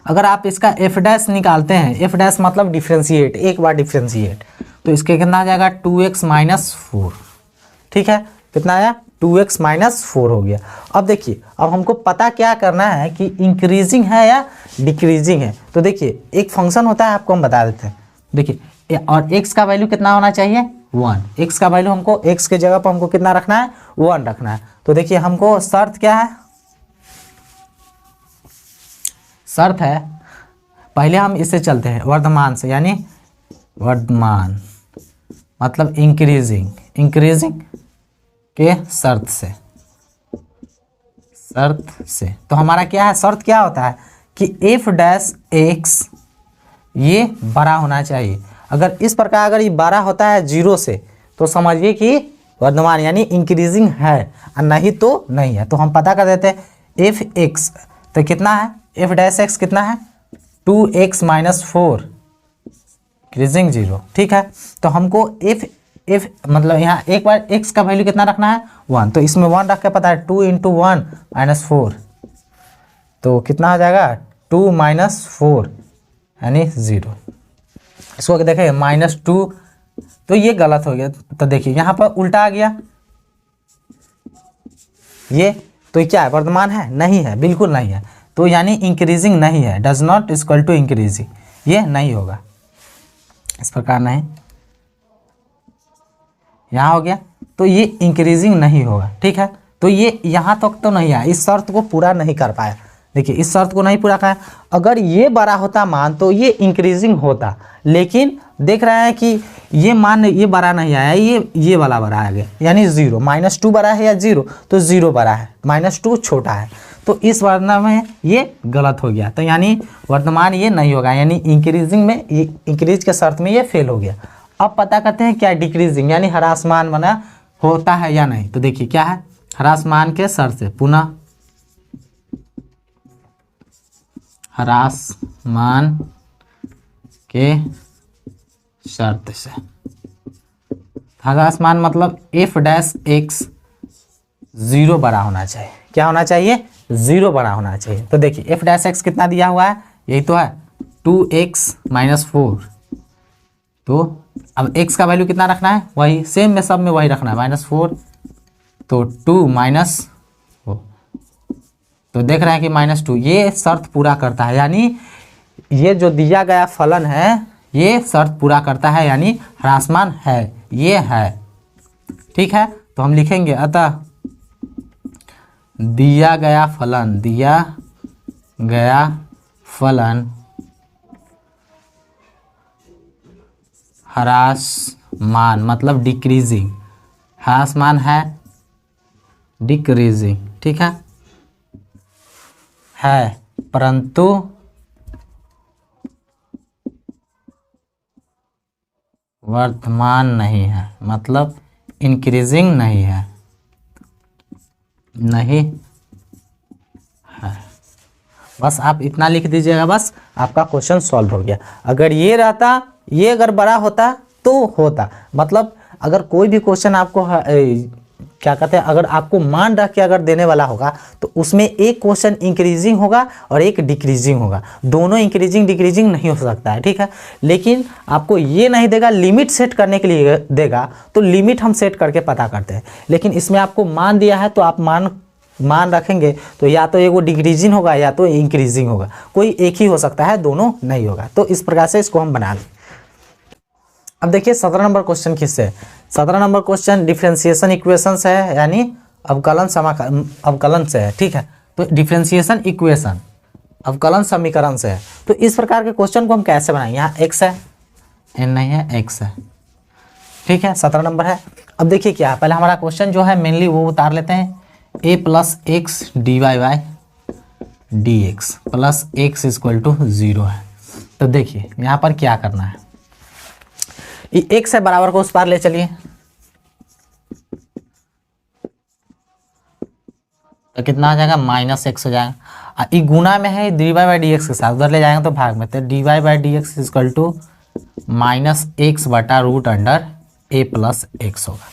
अगर आप इसका एफ डैश निकालते हैं, एफ डैश मतलब डिफ्रेंशिएट, एक बार डिफ्रेंशिएट, तो इसके कितना आ जाएगा 2x माइनस 4, ठीक है, कितना आया 2x माइनस 4 हो गया। अब देखिए अब हमको पता क्या करना है कि इंक्रीजिंग है या डिक्रीजिंग है। तो देखिए एक फंक्शन होता है, आपको हम बता देते हैं, देखिए और x का वैल्यू कितना होना चाहिए 1, x का वैल्यू हमको x के जगह पर हमको कितना रखना है 1 रखना है। तो देखिए हमको शर्त क्या है, शर्त है पहले हम इससे चलते हैं वर्धमान से, यानी वर्धमान मतलब इंक्रीजिंग, इंक्रीजिंग के शर्त से, शर्त से। तो हमारा क्या है, शर्त क्या होता है कि एफ डैश एक्स ये बड़ा होना चाहिए। अगर इस प्रकार अगर ये बड़ा होता है 0 से तो समझिए कि वर्धमान यानी इंक्रीजिंग है, और नहीं तो नहीं है। तो हम पता कर देते हैं एफ एक्स तो कितना है, एफ डैश एक्स कितना है 2x माइनस 4 इंक्रीजिंग 0, ठीक है। तो हमको एफ मतलब यहाँ एक बार x का वैल्यू कितना रखना है 1, तो इसमें 1 रख के पता है 2 इंटू 1 माइनस 4, तो कितना हो जाएगा 2 माइनस 4 यानी 0। इसको देखें माइनस 2, तो ये गलत हो गया। तो देखिए यहाँ पर उल्टा आ गया ये, तो ये क्या है वर्धमान है, नहीं है, बिल्कुल नहीं है। तो यानी इंक्रीजिंग नहीं है, does not equal to increasing, ये नहीं होगा, इस प्रकार नहीं, यहाँ हो गया, तो ये इंक्रीजिंग नहीं होगा, ठीक है। तो ये यहाँ तक तो नहीं आया, इस शर्त को पूरा नहीं कर पाया। देखिए इस शर्त को नहीं पूरा किया, अगर ये बड़ा होता मान तो ये इंक्रीजिंग होता, लेकिन देख रहे हैं कि ये मान ये बड़ा नहीं आया, ये वाला बड़ा आ गया, यानी 0। -2 बड़ा है या 0, तो 0 बड़ा है, -2 छोटा है, तो इस वर्णन में ये गलत हो गया। तो यानी वर्तमान ये नहीं होगा, यानी इंक्रीजिंग में, ये इंक्रीज के शर्त में ये फेल हो गया। अब पता करते हैं क्या डिक्रीजिंग यानी ह्रासमान बना होता है या नहीं। तो देखिए क्या है, ह्रासमान के शर्त से, पुनः ह्रासमान के शर्त से, ह्रासमान मतलब f' 0 बड़ा होना चाहिए। क्या होना चाहिए? 0 बड़ा होना चाहिए। तो देखिए f' कितना दिया हुआ है, यही तो है 2x - 4। तो अब x का वैल्यू कितना रखना है, वही सेम में सब में वही रखना है, -4, तो 2 - 4, तो देख रहे हैं कि -2 ये शर्त पूरा करता है, यानी ये जो दिया गया फलन है ये शर्त पूरा करता है, यानी ह्रासमान है, ये है। ठीक है, तो हम लिखेंगे अतः दिया गया फलन ह्रासमान मतलब डिक्रीजिंग, ह्रासमान है डिक्रीजिंग, ठीक है परंतु वर्तमान नहीं है, मतलब इंक्रीजिंग नहीं है, बस आप इतना लिख दीजिएगा, बस आपका क्वेश्चन सॉल्व हो गया। अगर ये रहता, ये अगर बड़ा होता तो होता, मतलब अगर कोई भी क्वेश्चन आपको क्या कहते हैं, अगर आपको मान रख के अगर देने वाला होगा तो उसमें एक क्वेश्चन इंक्रीजिंग होगा और एक डिक्रीजिंग होगा, दोनों इंक्रीजिंग डिक्रीजिंग नहीं हो सकता है। ठीक है, लेकिन आपको ये नहीं देगा, लिमिट सेट करने के लिए देगा, तो लिमिट हम सेट करके पता करते हैं। लेकिन इसमें आपको मान दिया है तो आप मान रखेंगे तो या तो एगो डिक्रीजिंग होगा या तो इंक्रीजिंग होगा, कोई एक ही हो सकता है, दोनों नहीं होगा। तो इस प्रकार से इसको हम बना लें। अब देखिए 17 नंबर क्वेश्चन किससे, 17 नंबर क्वेश्चन डिफरेंशिएशन इक्वेशन से है, यानी अवकलन से है। ठीक है, तो डिफरेंशिएशन इक्वेशन अवकलन समीकरण से है। तो इस प्रकार के क्वेश्चन को हम कैसे बनाएंगे, यहाँ x है, n नहीं है, x है। ठीक है, 17 नंबर है। अब देखिए क्या है, पहले हमारा क्वेश्चन जो है मेनली वो उतार लेते हैं, a + x dy/dx + x = 0 है। तो देखिए यहाँ पर क्या करना है, x से बराबर को उस पार ले चलिए, तो कितना आ जाएगा, -x हो जाएगा। ये गुना में है dy/dx के साथ, उधर ले जाएंगे तो भाग में, तो dy/dx = -x/√a + x होगा।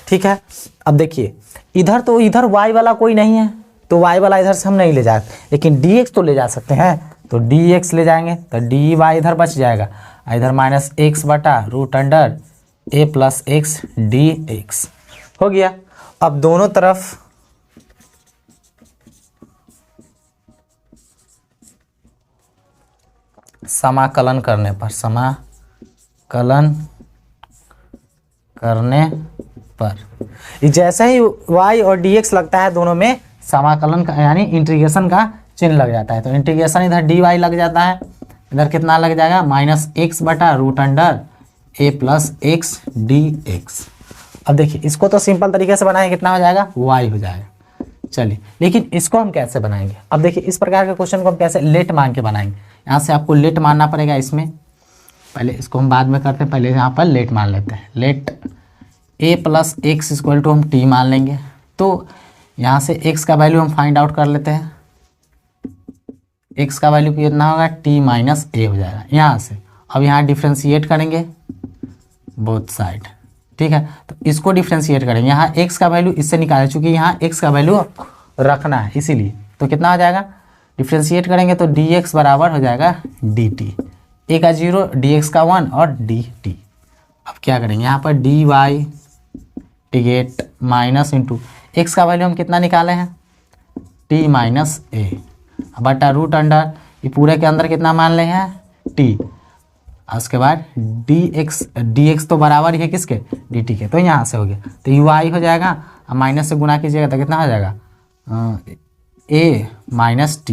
ठीक है, अब देखिए इधर तो इधर y वाला कोई नहीं है, तो y वाला इधर से हम नहीं ले जाते, लेकिन dx तो ले जा सकते हैं, तो dx ले जाएंगे तो dy इधर बच जाएगा, इधर -x/√a + x dx हो गया। अब दोनों तरफ समाकलन करने पर जैसे ही y और dx लगता है, दोनों में समाकलन का यानी इंटीग्रेशन का चिन्ह लग जाता है, तो इंटीग्रेशन इधर dy लग जाता है, इधर कितना लग जाएगा, -x/√a + x dx। अब देखिए इसको तो सिंपल तरीके से बनाएंगे, कितना हो जाएगा, y हो जाएगा। चलिए, लेकिन इसको हम कैसे बनाएंगे, अब देखिए इस प्रकार के क्वेश्चन को हम कैसे लेट मान के बनाएंगे। यहाँ से आपको लेट मानना पड़ेगा, इसमें पहले इसको हम बाद में करते हैं, पहले यहाँ पर लेट मान लेते हैं। लेट a + x = हम t मान लेंगे, तो यहाँ से x का वैल्यू हम फाइंड आउट कर लेते हैं, x का वैल्यू कितना होगा, t - a हो जाएगा यहाँ से। अब यहाँ डिफ्रेंशिएट करेंगे बोथ साइड, ठीक है, तो इसको डिफ्रेंशिएट करेंगे, यहाँ x का वैल्यू इससे निकालें, चूँकि यहाँ x का वैल्यू रखना है इसीलिए, तो कितना हो जाएगा, डिफ्रेंशिएट करेंगे तो dx बराबर हो जाएगा dt, a का 0 dx का 1 और dt। अब क्या करेंगे, यहाँ पर dy ticket minus into x का वैल्यू हम कितना निकाले हैं, t - a बटा √, ये पूरे के अंदर कितना मान ले हैं, t, उसके बाद dx तो बराबर ही है किसके, dt के, तो यहाँ से हो गया, तो ui हो जाएगा, अब माइनस से गुना कीजिएगा तो कितना हो जाएगा, a - t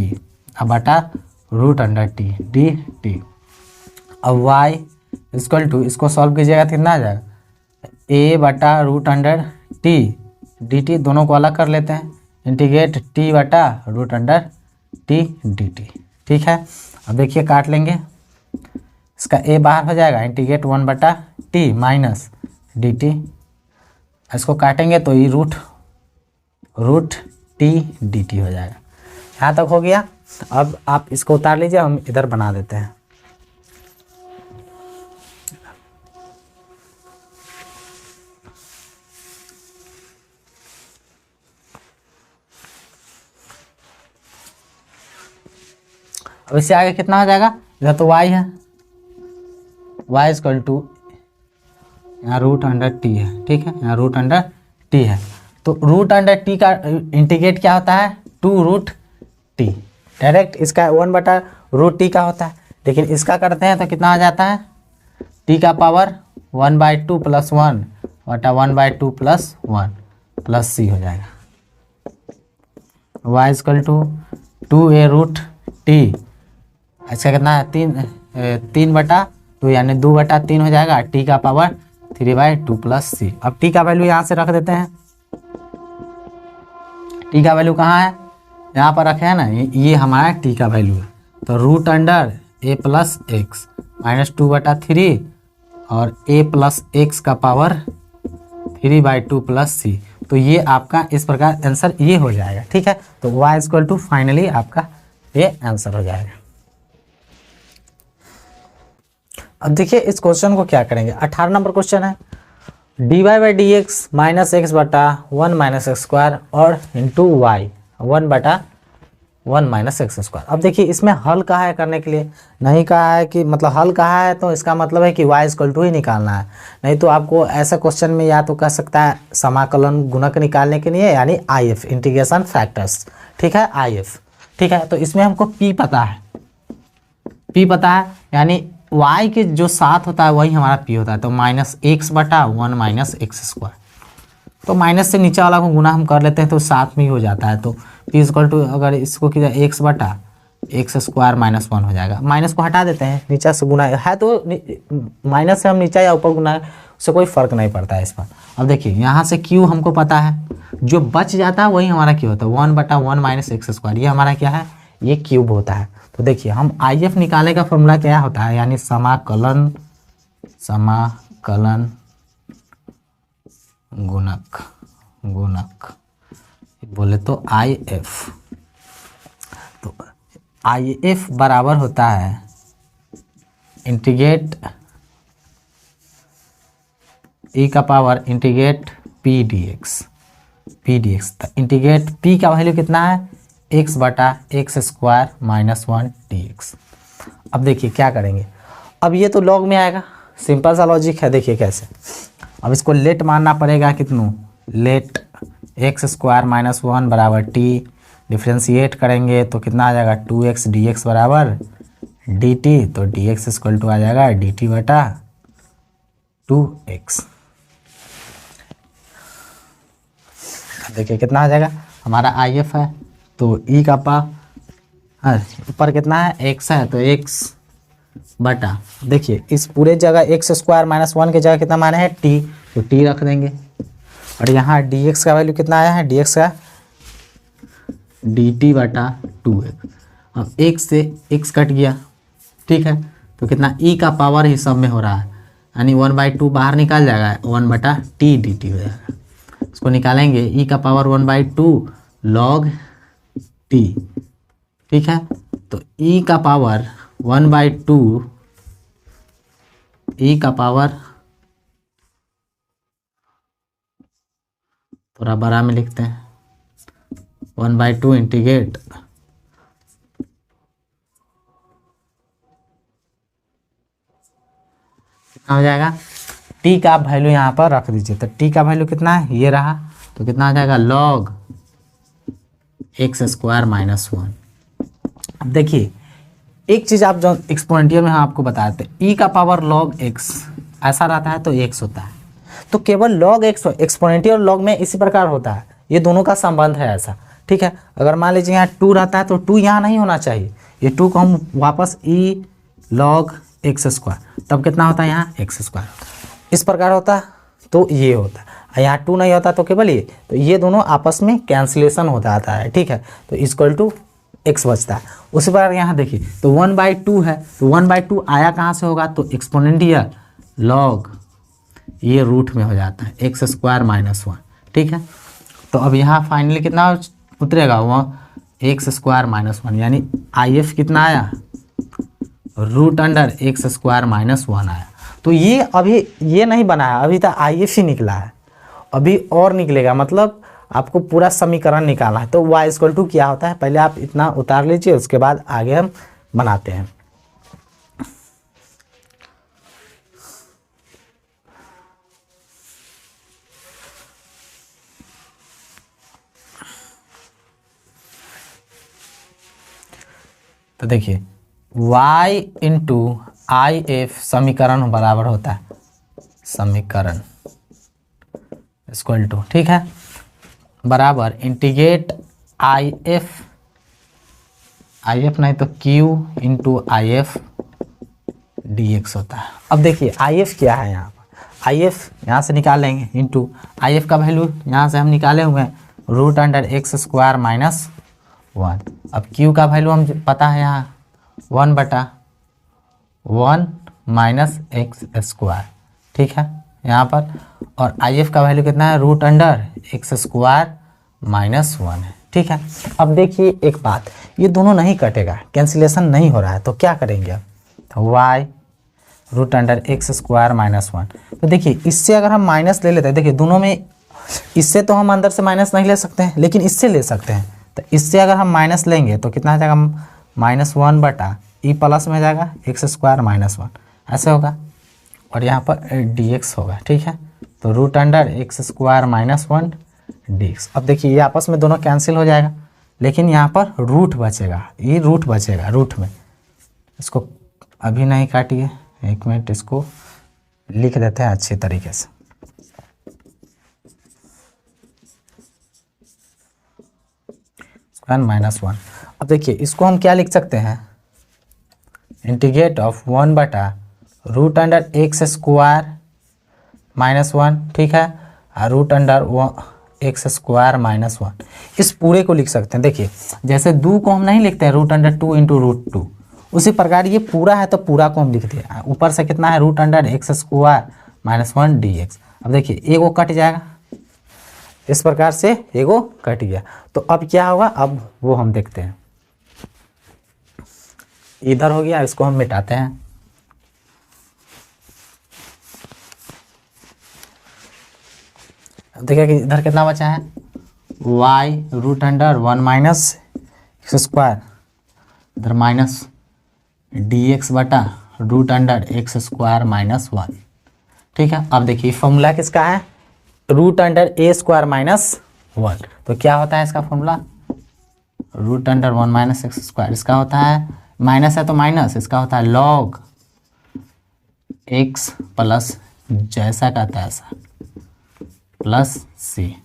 अब बटा √t dt। अब y इक्वल टू, इसको सॉल्व कीजिएगा तो कितना आ जाएगा, a बटा root under t d t, दोनों को अलग कर लेते हैं, इंटीग्रेट t बटा root under t d t. ठीक है, अब देखिए काट लेंगे, इसका a बाहर हो जाएगा, इंटीग्रेट 1 बटा टी माइनस डी टी, इसको काटेंगे तो ये रूट टी डी टी हो जाएगा। यहाँ तक हो गया। अब आप इसको उतार लीजिए, हम इधर बना देते हैं। अब इससे आगे कितना हो जाएगा, इधर तो y है, y इक्वल टू यहाँ रूट अंडर टी है। ठीक है, यहाँ रूट अंडर टी है, तो रूट अंडर टी का इंटीग्रेट क्या होता है, 2 रूट टी। डायरेक्ट इसका 1 बटा रूट टी का होता है, लेकिन इसका करते हैं तो कितना आ जाता है, टी का पावर 1/2 प्लस 1 बटा 1/2 प्लस 1 प्लस सी हो जाएगा। y equal to 2a root t, इसका कितना है 3 बटा 2 यानी 2 बटा 3 हो जाएगा, टी का पावर 3/2 प्लस सी। अब टी का वैल्यू यहाँ से रख देते हैं, टी का वैल्यू कहाँ है, यहाँ पर रखे हैं ना, ये हमारा टी का वैल्यू है, तो root under a plus x minus 2 बटा 3 और a प्लस एक्स का पावर 3/2 प्लस सी। तो ये आपका इस प्रकार आंसर ये हो जाएगा। ठीक है, तो y इक्वल टू फाइनली आपका ये आंसर हो जाएगा। अब देखिए इस क्वेश्चन को क्या करेंगे, 18 नंबर क्वेश्चन है, dy by D x minus x बटा 1 माइनस एक्स स्क्वायर और इंटू वाई 1 बटा 1 माइनस एक्स स्क्वायर। अब देखिए इसमें हल कहा है करने के लिए, नहीं कहा है कि मतलब हल कहा है तो इसका मतलब है कि y इक्वल टू ही निकालना है, नहीं तो आपको ऐसा क्वेश्चन में या तो कह सकता है समाकलन गुणक निकालने के लिए, यानी IF इंटीग्रेशन फैक्टर्स। ठीक है, IF। ठीक है, तो इसमें हमको P पता है, P पता है यानी y के जो साथ होता है वही हमारा P होता है, तो माइनस एक्स बटा 1 माइनस एक्स स्क्वायर, तो माइनस से नीचे वाला को गुना हम कर लेते हैं तो साथ में ही हो जाता है, तो P इक्वल टू अगर इसको किया एक्स बटा एक्स स्क्वायर माइनस 1 हो जाएगा, माइनस को हटा देते हैं, नीचे से गुना है तो माइनस से हम नीचे या ऊपर गुना है उससे कोई फर्क नहीं पड़ता है इस पर। अब देखिए यहाँ से Q हमको पता है, जो बच जाता है वही हमारा Q होता है, 1 बटा 1 माइनस एक्स स्क्वायर, ये हमारा क्या है, ये क्यूब होता है। तो देखिए हम IF निकालने का फॉर्मूला क्या होता है, यानी समाकलन गुणक बोले तो IF, तो IF बराबर होता है इंटीग्रेट e का power integrate p dx। Integrate p का वैल्यू कितना है, x बटा एक्स स्क्वायर माइनस 1 dx। अब देखिए क्या करेंगे, अब ये तो लॉग में आएगा, सिंपल सा लॉजिक है। देखिए कैसे, अब इसको लेट मानना पड़ेगा, कितनों, लेट एक्स स्क्वायर माइनस 1 बराबर टी, डिफ्रेंशिएट करेंगे तो कितना आ जाएगा 2x dx बराबर dt, तो dx इक्वल टू आ जाएगा dt बटा 2x। देखिए कितना आ जाएगा, हमारा IF है तो e का पावर ऊपर कितना है x है, तो x बटा, देखिए इस पूरे जगह एक्स स्क्वायर माइनस 1 की जगह कितना माने है t, तो t रख देंगे, और यहाँ dx का वैल्यू कितना आया है, dx का dt बटा 2x। अब x से x कट गया, ठीक है, तो कितना e का पावर ही सब में हो रहा है, यानी 1/2 बाहर निकाल जाएगा, 1 बटा टी डी टी हो जाएगा। इसको निकालेंगे, e का पावर 1/2 log t, ठीक है, तो e का पावर 1/2, e का पावर थोड़ा बड़ा में लिखते हैं 1/2 इंटीग्रेट कितना हो जाएगा, t का वैल्यू यहाँ पर रख दीजिए, तो t का वैल्यू कितना है, ये रहा, तो कितना आ जाएगा log एक्स स्क्वायर माइनस 1। अब देखिए एक चीज़ आप जो एक्सपोनेंशियल में हम आपको बताते हैं, e का पावर log x ऐसा रहता है तो x होता है, तो केवल log x एक्सपोनेंशियल log में इसी प्रकार होता है, ये दोनों का संबंध है ऐसा, ठीक है। अगर मान लीजिए यहाँ 2 रहता है तो 2 यहाँ नहीं होना चाहिए, ये 2 को हम वापस e log एक्स स्क्वायर, तब कितना होता है यहाँ एक्स स्क्वायर होता है। इस प्रकार होता तो ये होता, यहाँ 2 नहीं होता तो केवल ये, तो ये दोनों आपस में कैंसिलेशन हो जाता है, ठीक है। तो इक्वल टू एक्स बचता है। उसी बार यहाँ देखिए तो 1/2 है, तो 1/2 आया कहाँ से होगा, तो एक्सपोनेंशियल लॉग ये रूट में हो जाता है एक्स स्क्वायर माइनस 1, ठीक है। तो अब यहाँ फाइनली कितना उतरेगा, वह एक्स स्क्वायर माइनस 1, यानी आई एफ कितना आया, root under x square minus 1 आया। तो ये अभी ये नहीं बना है, अभी तक आई एफ ही निकला है, अभी और निकलेगा, मतलब आपको पूरा समीकरण निकालना है। तो y इक्वल टू क्या होता है, पहले आप इतना उतार लीजिए, उसके बाद आगे हम बनाते हैं। तो देखिए y इंटू आई एफ समीकरण बराबर होता है समीकरण इक्वल टू, ठीक है, बराबर इंटीग्रेट आई एफ नहीं तो q into I F D x होता है। अब देखिए आई एफ क्या है, यहाँ पर आई एफ यहाँ से निकाल लेंगे, इंटू आई एफ का वैल्यू यहाँ से हम निकाले हुए हैं root under x square minus 1। अब q का वैल्यू हम पता है यहाँ 1/1 माइनस एक्स स्क्वायर, ठीक है यहाँ पर, और आई एफ का वैल्यू कितना है, root under x square minus 1 है, ठीक है। अब देखिए एक बात, ये दोनों नहीं कटेगा, कैंसिलेशन नहीं हो रहा है, तो क्या करेंगे अब, तो y root under x square minus 1। तो देखिए इससे अगर हम माइनस ले लेते हैं, देखिए दोनों में, इससे तो हम अंदर से माइनस नहीं ले सकते हैं, लेकिन इससे ले सकते हैं। तो इससे अगर हम माइनस लेंगे तो कितना आ जाएगा, -1 बटा ई प्लस में जाएगा एक्स स्क्वायर माइनस 1, ऐसे होगा, और यहाँ पर dx होगा, ठीक है। तो root under x square minus 1 dx। अब देखिए ये आपस में दोनों कैंसिल हो जाएगा, लेकिन यहाँ पर रूट बचेगा, ये रूट बचेगा, रूट में इसको अभी नहीं काटिए, एक मिनट इसको लिख देते हैं अच्छी तरीके से। -1। अब देखिए इसको हम क्या लिख सकते हैं, इंटीग्रेट ऑफ 1 बटा root under x square minus 1, ठीक है, और root under x square minus 1, इस पूरे को लिख सकते हैं। देखिए जैसे 2 को हम नहीं लिखते हैं रूट अंडर 2 इंटू रूट 2, उसी प्रकार ये पूरा है तो पूरा को हम लिख दिए, ऊपर से कितना है root under x square minus 1 dx। अब देखिए एगो कट जाएगा, इस प्रकार से एगो कट गया। तो अब क्या होगा, अब वो हम देखते हैं, इधर हो गया, इसको हम मिटाते हैं। अब देखिए कि इधर कितना बचा है, y root under 1 minus x square, इधर माइनस dx बटा root under x square minus 1, ठीक है। अब देखिए फॉर्मूला किसका है, root under a square minus 1, तो क्या होता है इसका formula, root under 1 minus x square, इसका होता है माइनस है तो माइनस, इसका होता है लॉग एक्स प्लस जैसा का तैसा प्लस सी।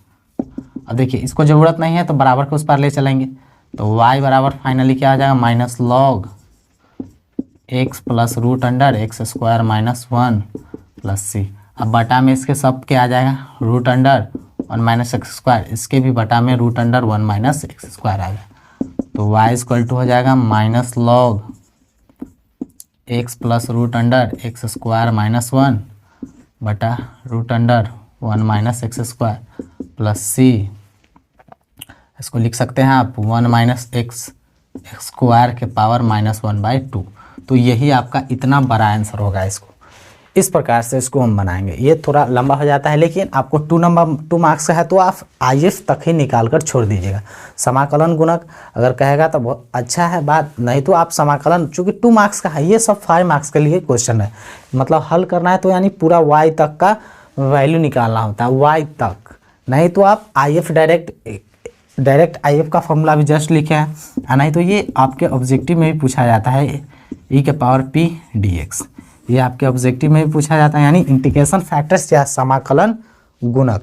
अब देखिए इसको ज़रूरत नहीं है तो बराबर को उस पर ले चलेंगे, तो y बराबर फाइनली क्या आ जाएगा, minus log x plus root under x square minus 1 plus c. अब बटा में इसके सब क्या आ जाएगा, root under 1 minus x square, इसके भी बटा में root under 1 minus x square आ गया। तो y इक्वल टू हो जाएगा minus log x plus root under x square minus 1 बटा root under 1 minus x square plus c. इसको लिख सकते हैं आप 1 माइनस एक्स स्क्वायर के पावर -1/2। तो यही आपका इतना बड़ा आंसर होगा। इसको इस प्रकार से इसको हम बनाएंगे। ये थोड़ा लंबा हो जाता है, लेकिन आपको 2 मार्क्स का है तो आप आईएफ तक ही निकाल कर छोड़ दीजिएगा। समाकलन गुणक अगर कहेगा तो बहुत अच्छा है बात, नहीं तो आप समाकलन, चूँकि 2 मार्क्स का है, ये सब 5 मार्क्स के लिए क्वेश्चन है। मतलब हल करना है तो यानी पूरा y तक का वैल्यू निकालना होता है, y तक, नहीं तो आप आईएफ डायरेक्ट आईएफ का फॉर्मूला भी जस्ट लिखे हैं, नहीं तो ये आपके ऑब्जेक्टिव में भी पूछा जाता है, e के पावर p dx, ये आपके ऑब्जेक्टिव में भी पूछा जाता है, यानी इंटीग्रेशन फैक्टर्स या समाकलन गुणक।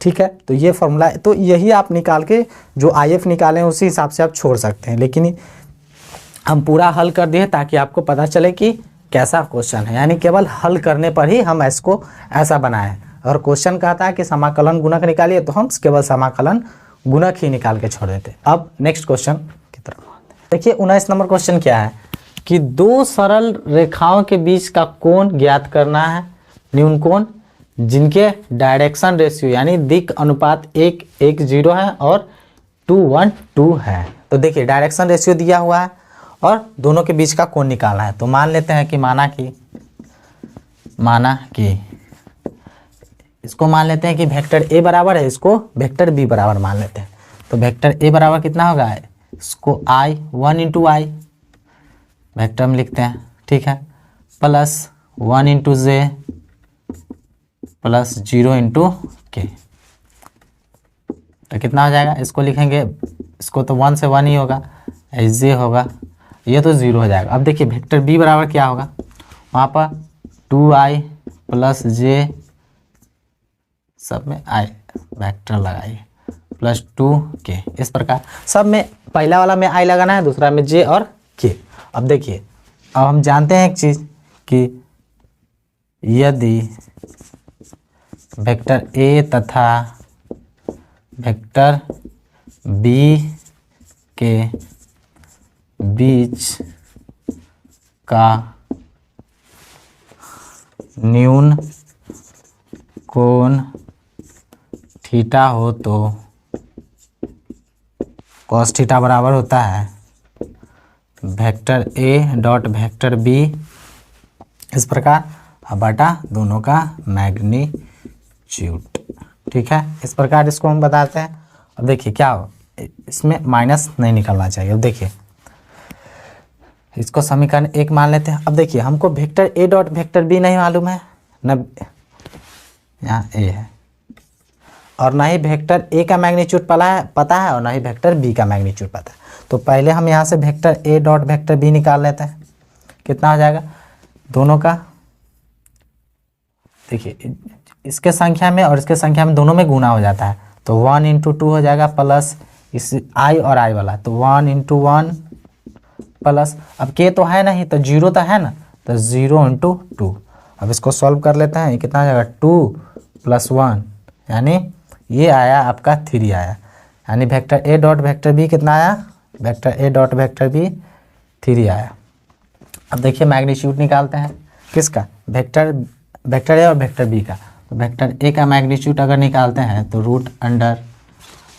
ठीक है, तो ये फॉर्मूला, तो यही आप निकाल के जो आईएफ निकालें उसी हिसाब से आप छोड़ सकते हैं, लेकिन हम पूरा हल कर दिए ताकि आपको पता चले कि कैसा क्वेश्चन है, यानी केवल हल करने पर ही हम इसको ऐसा बनाए। और क्वेश्चन कहता है कि समाकलन गुणक निकालिए तो हम केवल समाकलन गुणक ही निकाल के छोड़ देते। अब नेक्स्ट क्वेश्चन की तरफ देखिए। 19 नंबर क्वेश्चन क्या है कि दो सरल रेखाओं के बीच का कोण ज्ञात करना है, न्यून कोण जिनके डायरेक्शन रेशियो यानी दिक् अनुपात 1:1:0 है और 2:1:2 है। तो देखिए डायरेक्शन रेशियो दिया हुआ है और दोनों के बीच का कोण निकालना है। तो मान लेते हैं कि माना कि इसको मान लेते हैं कि वेक्टर ए बराबर है, इसको वेक्टर बी बराबर मान लेते हैं। तो वेक्टर ए बराबर कितना होगा, इसको i 1 × i वेक्टर में लिखते हैं, ठीक है, प्लस 1 × j प्लस 0 × k। तो कितना हो जाएगा, इसको लिखेंगे, इसको तो 1 से 1 ही होगा, j होगा, ये तो 0 हो जाएगा। अब देखिए वेक्टर बी बराबर क्या होगा, वहाँ पर 2i प्लस j सब में i वेक्टर लगाइए प्लस 2k। इस प्रकार सब में पहला वाला में i लगाना है, दूसरा में j और k। अब देखिए, अब हम जानते हैं एक चीज़ कि यदि वेक्टर a तथा वेक्टर b के बीच का न्यून कोण थीटा हो तो कॉस थीटा बराबर होता है vector a dot vector b इस प्रकार बटा दोनों का मैग्नीट्यूड, ठीक है। इस प्रकार इसको हम बताते हैं। अब देखिए क्या हो, इसमें माइनस नहीं निकलना चाहिए। अब देखिए इसको समीकरण 1 मान लेते हैं। अब देखिए हमको vector a dot vector b नहीं मालूम है, न यहाँ ए है और ना ही वेक्टर ए का मैग्नीट्यूड पता है और ना ही वेक्टर बी का मैग्नीट्यूड पता है। तो पहले हम यहाँ से vector a dot vector b निकाल लेते हैं। कितना हो जाएगा, दोनों का देखिए इसके संख्या में और इसके संख्या में दोनों में गुना हो जाता है। तो 1 × 2 हो जाएगा प्लस इस i और i वाला, तो 1 × 1 प्लस, अब k तो है नहीं तो 0 तो है ना, तो 0 × 2। अब इसको सॉल्व कर लेते हैं, ये कितना आ जाएगा 2 + 1 यानी ये आया आपका 3 आया, यानी vector a dot vector b कितना आया, vector a dot vector b 3 आया। अब देखिए मैग्नीट्यूड निकालते हैं किसका, वेक्टर ए और वेक्टर बी का। तो वेक्टर ए का मैग्नीट्यूड अगर निकालते हैं तो रूट अंडर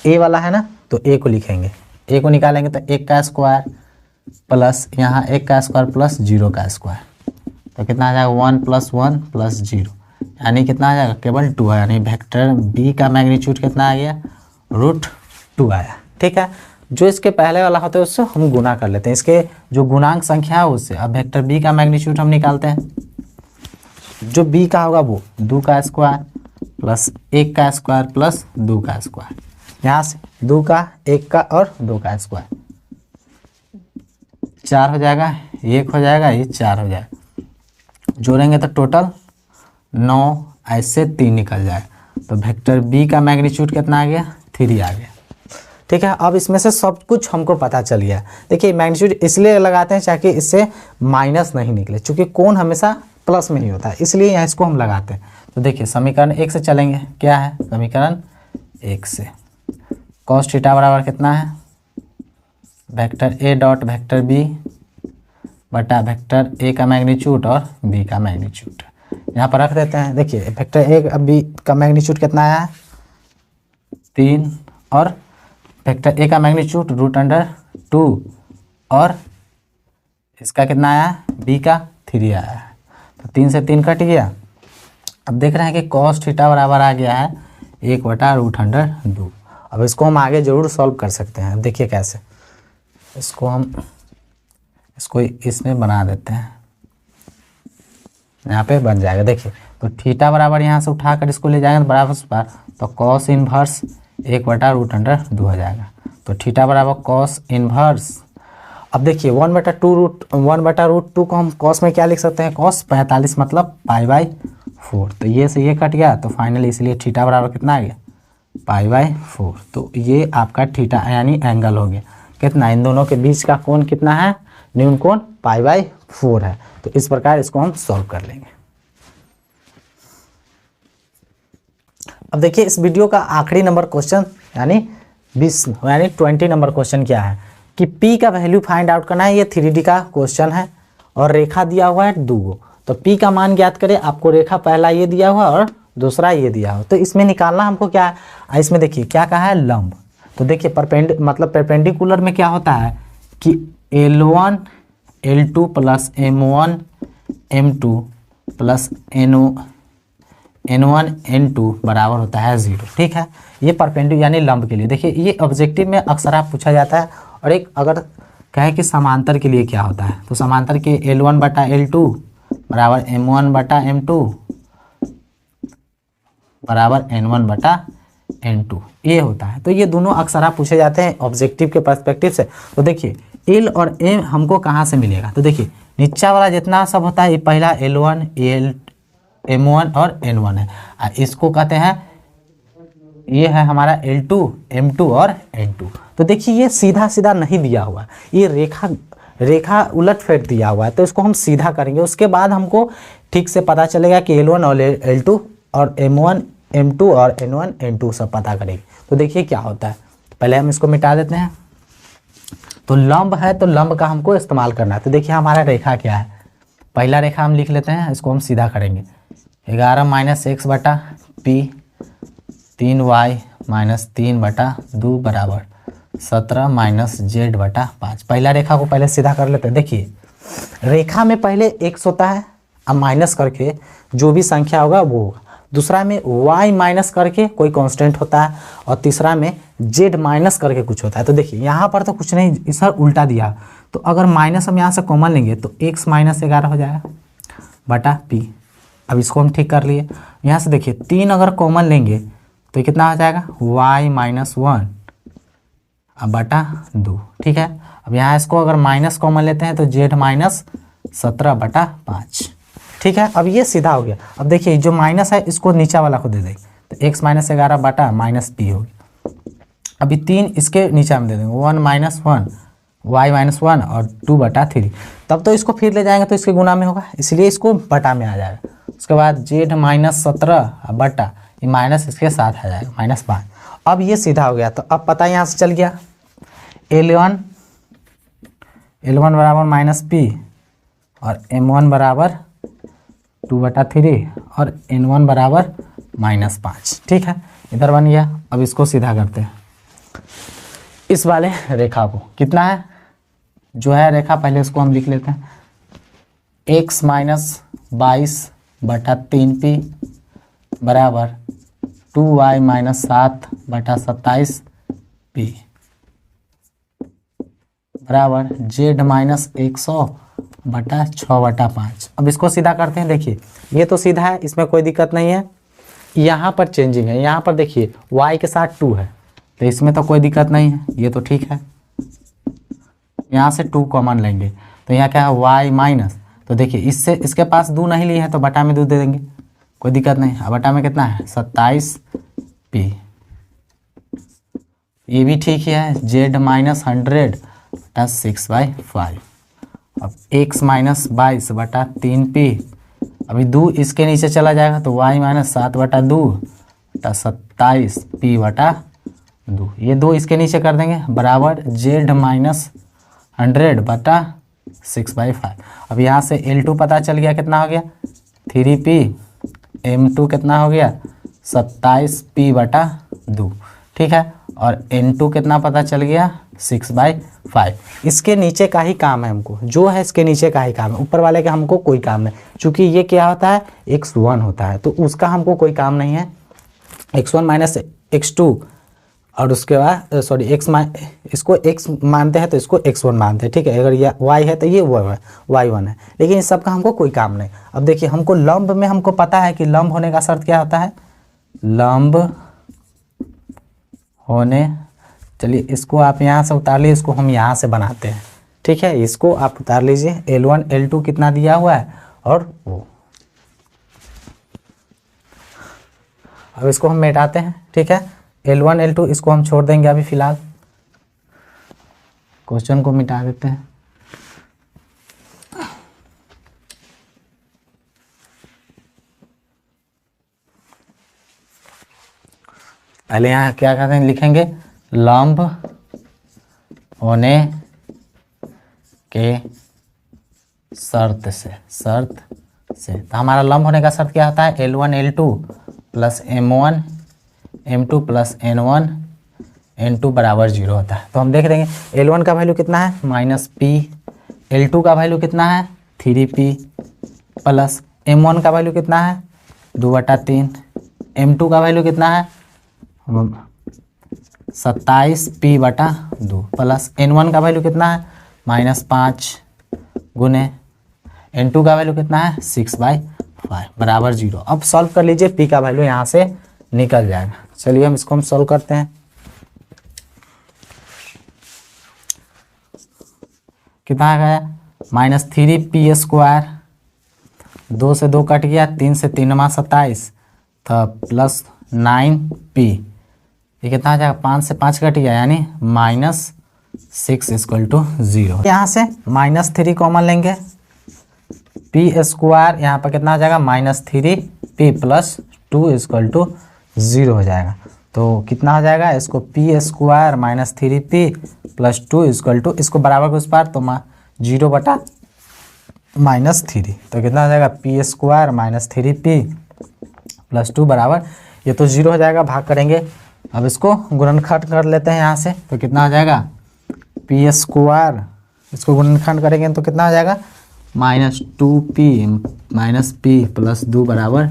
ए वाला है ना, तो ए को लिखेंगे, ए को निकालेंगे तो 1 का स्क्वायर प्लस यहाँ 1 का स्क्वायर प्लस 0 का स्क्वायर, तो कितना आ जाएगा 1 + 1 + 0 यानी कितना आ जाएगा केवल 2 है, यानी वेक्टर बी का मैग्नीट्यूड कितना आ गया √2 आया, ठीक है। जो इसके पहले वाला होता है उससे हम गुना कर लेते हैं, इसके जो गुणांक संख्या है उससे। अब वेक्टर बी का मैग्नीट्यूड हम निकालते हैं, जो बी का होगा वो 2 का स्क्वायर प्लस 1 का स्क्वायर प्लस 2 का स्क्वायर, यहाँ से 2 का 1 का और 2 का स्क्वायर 4 हो जाएगा, 1 हो जाएगा, ये 4 हो जाएगा, जोड़ेंगे तो टोटल 9, ऐसे 3 निकल जाए। तो वेक्टर बी का मैग्नीट्यूड कितना आ गया 3 आ गया, ठीक है। अब इसमें से सब कुछ हमको पता चल गया। देखिए मैग्नीट्यूड इसलिए लगाते हैं ताकि इससे माइनस नहीं निकले, चूँकि कोण हमेशा प्लस में ही होता है, इसलिए यहाँ इसको हम लगाते हैं। तो देखिए समीकरण 1 से चलेंगे, क्या है समीकरण 1 से कॉस थीटा बराबर कितना है, vector a dot vector b बटा वेक्टर ए का मैग्नीट्यूड और बी का मैग्नीट्यूड यहाँ पर रख देते हैं। देखिए वेक्टर ए और बी का मैग्नीट्यूड कितना आया है 3 और वेक्टर ए का मैग्नीट्यूड √2 और इसका कितना आया बी का 3 आया है, तो 3 से 3 कट गया। अब देख रहे हैं कि कॉस थीटा बराबर आ गया है 1/√2। अब इसको हम आगे जरूर सॉल्व कर सकते हैं। अब देखिए कैसे, इसको इसमें बना देते हैं, यहाँ पे बन जाएगा। देखिए तो थीटा बराबर यहाँ से उठाकर इसको ले जाएंगे बराबर पर, तो कॉस इनवर्स 1/√2 हो जाएगा। तो थीटा बराबर कॉस इनवर्स, अब देखिए 1/√2 को हम कॉस में क्या लिख सकते हैं, कॉस 45 मतलब π/4। तो ये से ये कट गया, तो फाइनली इसलिए थीटा बराबर कितना आ गया π/4। तो ये आपका थीटा यानी एंगल हो गया कितना, इन दोनों के बीच का कोण कितना है, न्यून कोण π/4 4 है। तो इस प्रकार इसको हम सॉल्व कर लेंगे। अब देखिए इस वीडियो का आखिरी नंबर क्वेश्चन यानी 20 नंबर क्वेश्चन क्या है कि P का वैल्यू फाइंड आउट करना है। ये 3D का क्वेश्चन है और रेखा दिया हुआ है 2। तो P का मान ज्ञात करें। आपको रेखा पहला ये दिया हुआ और दूसरा ये दिया हुआ। तो इसमें निकालना हमको क्या है, इसमें देखिए क्या कहा है, लंब। तो देखिए परपेंडिकुलर में क्या होता है कि L1 L2 plus M1 M2 plus N1 N2 बराबर होता है 0। ठीक है, ये परपेंडिकुलर यानी लंब के लिए। देखिए ये ऑब्जेक्टिव में अक्सर आप पूछा जाता है। और एक अगर कहे कि समांतर के लिए क्या होता है, तो समांतर के L1 बटा L2 बराबर M1 बटा M2 बराबर N1 बटा N2 ये होता है। तो ये दोनों अक्सर आप पूछे जाते हैं ऑब्जेक्टिव के पर्सपेक्टिव से। तो देखिए L और M हमको कहाँ से मिलेगा, तो देखिए नीचा वाला जितना सब होता है ये पहला L1 M1 और N1 है। इसको कहते हैं, ये है हमारा L2 M2 और N2। तो देखिए ये सीधा सीधा नहीं दिया हुआ, ये रेखा उलट फेर दिया हुआ है। तो इसको हम सीधा करेंगे, उसके बाद हमको ठीक से पता चलेगा कि L1 और L2 और M1 M2 और N1 N2 सब पता करेंगे। तो देखिए क्या होता है, पहले हम इसको मिटा देते हैं। तो लंब है तो लंब का हमको इस्तेमाल करना है। तो देखिए हमारा रेखा क्या है, पहला रेखा हम लिख लेते हैं, इसको हम सीधा करेंगे। 11 माइनस x बटा P 3y माइनस 3 बटा 2 बराबर 17 माइनस z बटा 5। पहला रेखा को पहले सीधा कर लेते हैं। देखिए रेखा में पहले x होता है, अब माइनस करके जो भी संख्या होगा वो होगा। दूसरा में y माइनस करके कोई कांस्टेंट होता है, और तीसरा में z माइनस करके कुछ होता है। तो देखिए यहाँ पर तो कुछ नहीं, इस उल्टा दिया। तो अगर माइनस हम यहाँ से कॉमन लेंगे तो x माइनस 11 हो जाएगा बटा p। अब इसको हम ठीक कर लिए। यहाँ से देखिए 3 अगर कॉमन लेंगे तो ये कितना हो जाएगा, y माइनस 1 अब बटा 2। ठीक है, अब यहाँ इसको अगर माइनस कॉमन लेते हैं तो z माइनस 17 बटा 5। ठीक है, अब ये सीधा हो गया। अब देखिए जो माइनस है इसको नीचा वाला को दे देंगे, तो x माइनस 11 बटा माइनस p होगी। अभी 3 इसके नीचे हम दे देंगे, 1 माइनस 1 y माइनस 1 और 2 बटा 3। तब तो इसको फिर ले जाएंगे तो इसके गुना में होगा, इसलिए इसको बटा में आ जाएगा। उसके बाद z माइनस 17 बटा ये माइनस इसके साथ आ जाएगा माइनस 5। अब ये सीधा हो गया। तो अब पता यहाँ से चल गया L1 बराबर माइनस p और M1 बराबर 2 बटा 3 और N1 बराबर माइनस 5। ठीक है, इधर बन गया। अब इसको सीधा करते हैं, इस वाले रेखा को कितना है जो है रेखा, पहले इसको हम लिख लेते हैं। x माइनस 22 बटा 3p बराबर 2y माइनस 7 बटा 27 p बराबर z माइनस 100 बटा 6 बटा 5। अब इसको सीधा करते हैं। देखिए ये तो सीधा है, इसमें कोई दिक्कत नहीं है। यहाँ पर चेंजिंग है, यहाँ पर देखिए y के साथ 2 है, तो इसमें तो कोई दिक्कत नहीं है, ये तो ठीक है। यहाँ से 2 कॉमन लेंगे तो यहाँ क्या है y माइनस, तो देखिए इससे इसके पास 2 नहीं लिए हैं तो बटा में 2 दे देंगे, कोई दिक्कत नहीं। अब बटा में कितना है 27p, ये भी ठीक ही है। z माइनस 100 बटा 6/5। अब x माइनस 22 बटा 3p, अभी 2 इसके नीचे चला जाएगा तो y माइनस 7 बटा 2 बटा 27p बटा 2। ये 2 इसके नीचे कर देंगे बराबर z माइनस 100 बटा 6/5। अब यहाँ से L2 पता चल गया, कितना हो गया 3p, M2 कितना हो गया 27p बटा 2। ठीक है, और N2 कितना पता चल गया 6/5। इसके नीचे का ही काम है हमको, जो है इसके नीचे का ही काम है, ऊपर वाले का हमको कोई काम नहीं। चूँकि ये क्या होता है x1 होता है तो उसका हमको कोई काम नहीं है। x1 माइनस x2 और उसके बाद सॉरी इसको x मानते हैं तो इसको x1 मानते हैं। ठीक है, अगर ये y है तो ये y1 है, लेकिन इस सब का हमको कोई काम नहीं। अब देखिए हमको लंब में हमको पता है कि लंब होने का शर्त क्या होता है, लंब होने, चलिए इसको आप यहाँ से उतार लीजिए, इसको हम यहाँ से बनाते हैं। ठीक है, इसको आप उतार लीजिए, L1 L2 कितना दिया हुआ है और वो, अब इसको हम मिटाते हैं। ठीक है, L1 L2 इसको हम छोड़ देंगे अभी फ़िलहाल, क्वेश्चन को मिटा देते हैं। पहले यहाँ क्या करते हैं, लिखेंगे लंब होने के शर्त से तो हमारा लंब होने का शर्त क्या होता है, L1 L2 plus M1 M2 plus N1 N2 बराबर 0 होता है। तो हम देख देंगे L1 का वैल्यू कितना है -P, L2 का वैल्यू कितना है 3P प्लस M1 का वैल्यू कितना है 2/3, M2 का वैल्यू कितना है 27P/2 प्लस N1 का वैल्यू कितना है -5 गुने N2 का वैल्यू कितना है 6/5 बराबर 0। अब सॉल्व कर लीजिए, P का वैल्यू यहाँ से निकल जाएगा। चलिए हम इसको सॉल्व करते हैं। कितना आ गया -3P², 2 से 2 कट गया, 3 से 3 27 तो प्लस 9P, ये कितना आ जाएगा 5 से 5 कट गया यानी -6 = 0। यहाँ से -3 कॉमन लेंगे, P² यहाँ पर कितना आ जाएगा -3P + 2 = 0 हो जाएगा। तो कितना हो जाएगा, इसको P² -3P + 2 = इसको बराबर के उस पार तो 0/-3 तो कितना हो जाएगा P² -3P + 2 बराबर, ये तो 0 हो जाएगा, भाग करेंगे। अब इसको गुणनखंड कर लेते हैं यहाँ से, तो कितना हो जाएगा P², इसको गुणनखंड करेंगे तो कितना हो जाएगा -2P -P + 2 बराबर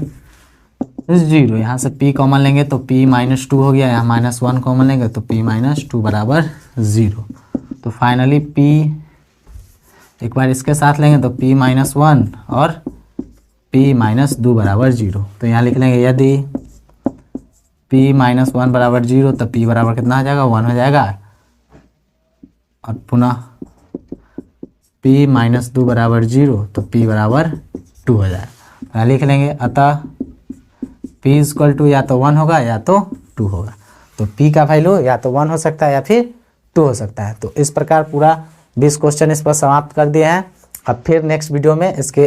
0। यहाँ से P कॉमन लेंगे तो P -2 हो गया, यहाँ -1 कॉमन लेंगे तो P -2 बराबर 0। तो फाइनली P एक बार इसके साथ लेंगे तो P -1 और P -2 बराबर 0। तो यहाँ लिख लेंगे यदि P -1 बराबर 0 तो P बराबर कितना हो जाएगा 1 हो जाएगा, और पुनः P -2 बराबर 0 तो P बराबर 2 हो जाएगा। यहाँ लिख लेंगे अतः P = या तो 1 होगा या तो 2 होगा। तो P का वैल्यू या तो 1 हो सकता है या फिर 2 हो सकता है। तो इस प्रकार पूरा 20 क्वेश्चन इस पर समाप्त कर दिए हैं। अब फिर नेक्स्ट वीडियो में इसके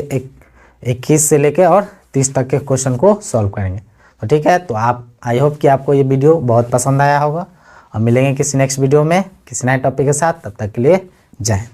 21 से लेके और 30 तक के क्वेश्चन को सॉल्व करेंगे। तो ठीक है, तो आप आई होप कि आपको ये वीडियो बहुत पसंद आया होगा, और मिलेंगे किसी नेक्स्ट वीडियो में किसी नए टॉपिक के साथ। तब तक के लिए जय हिंद।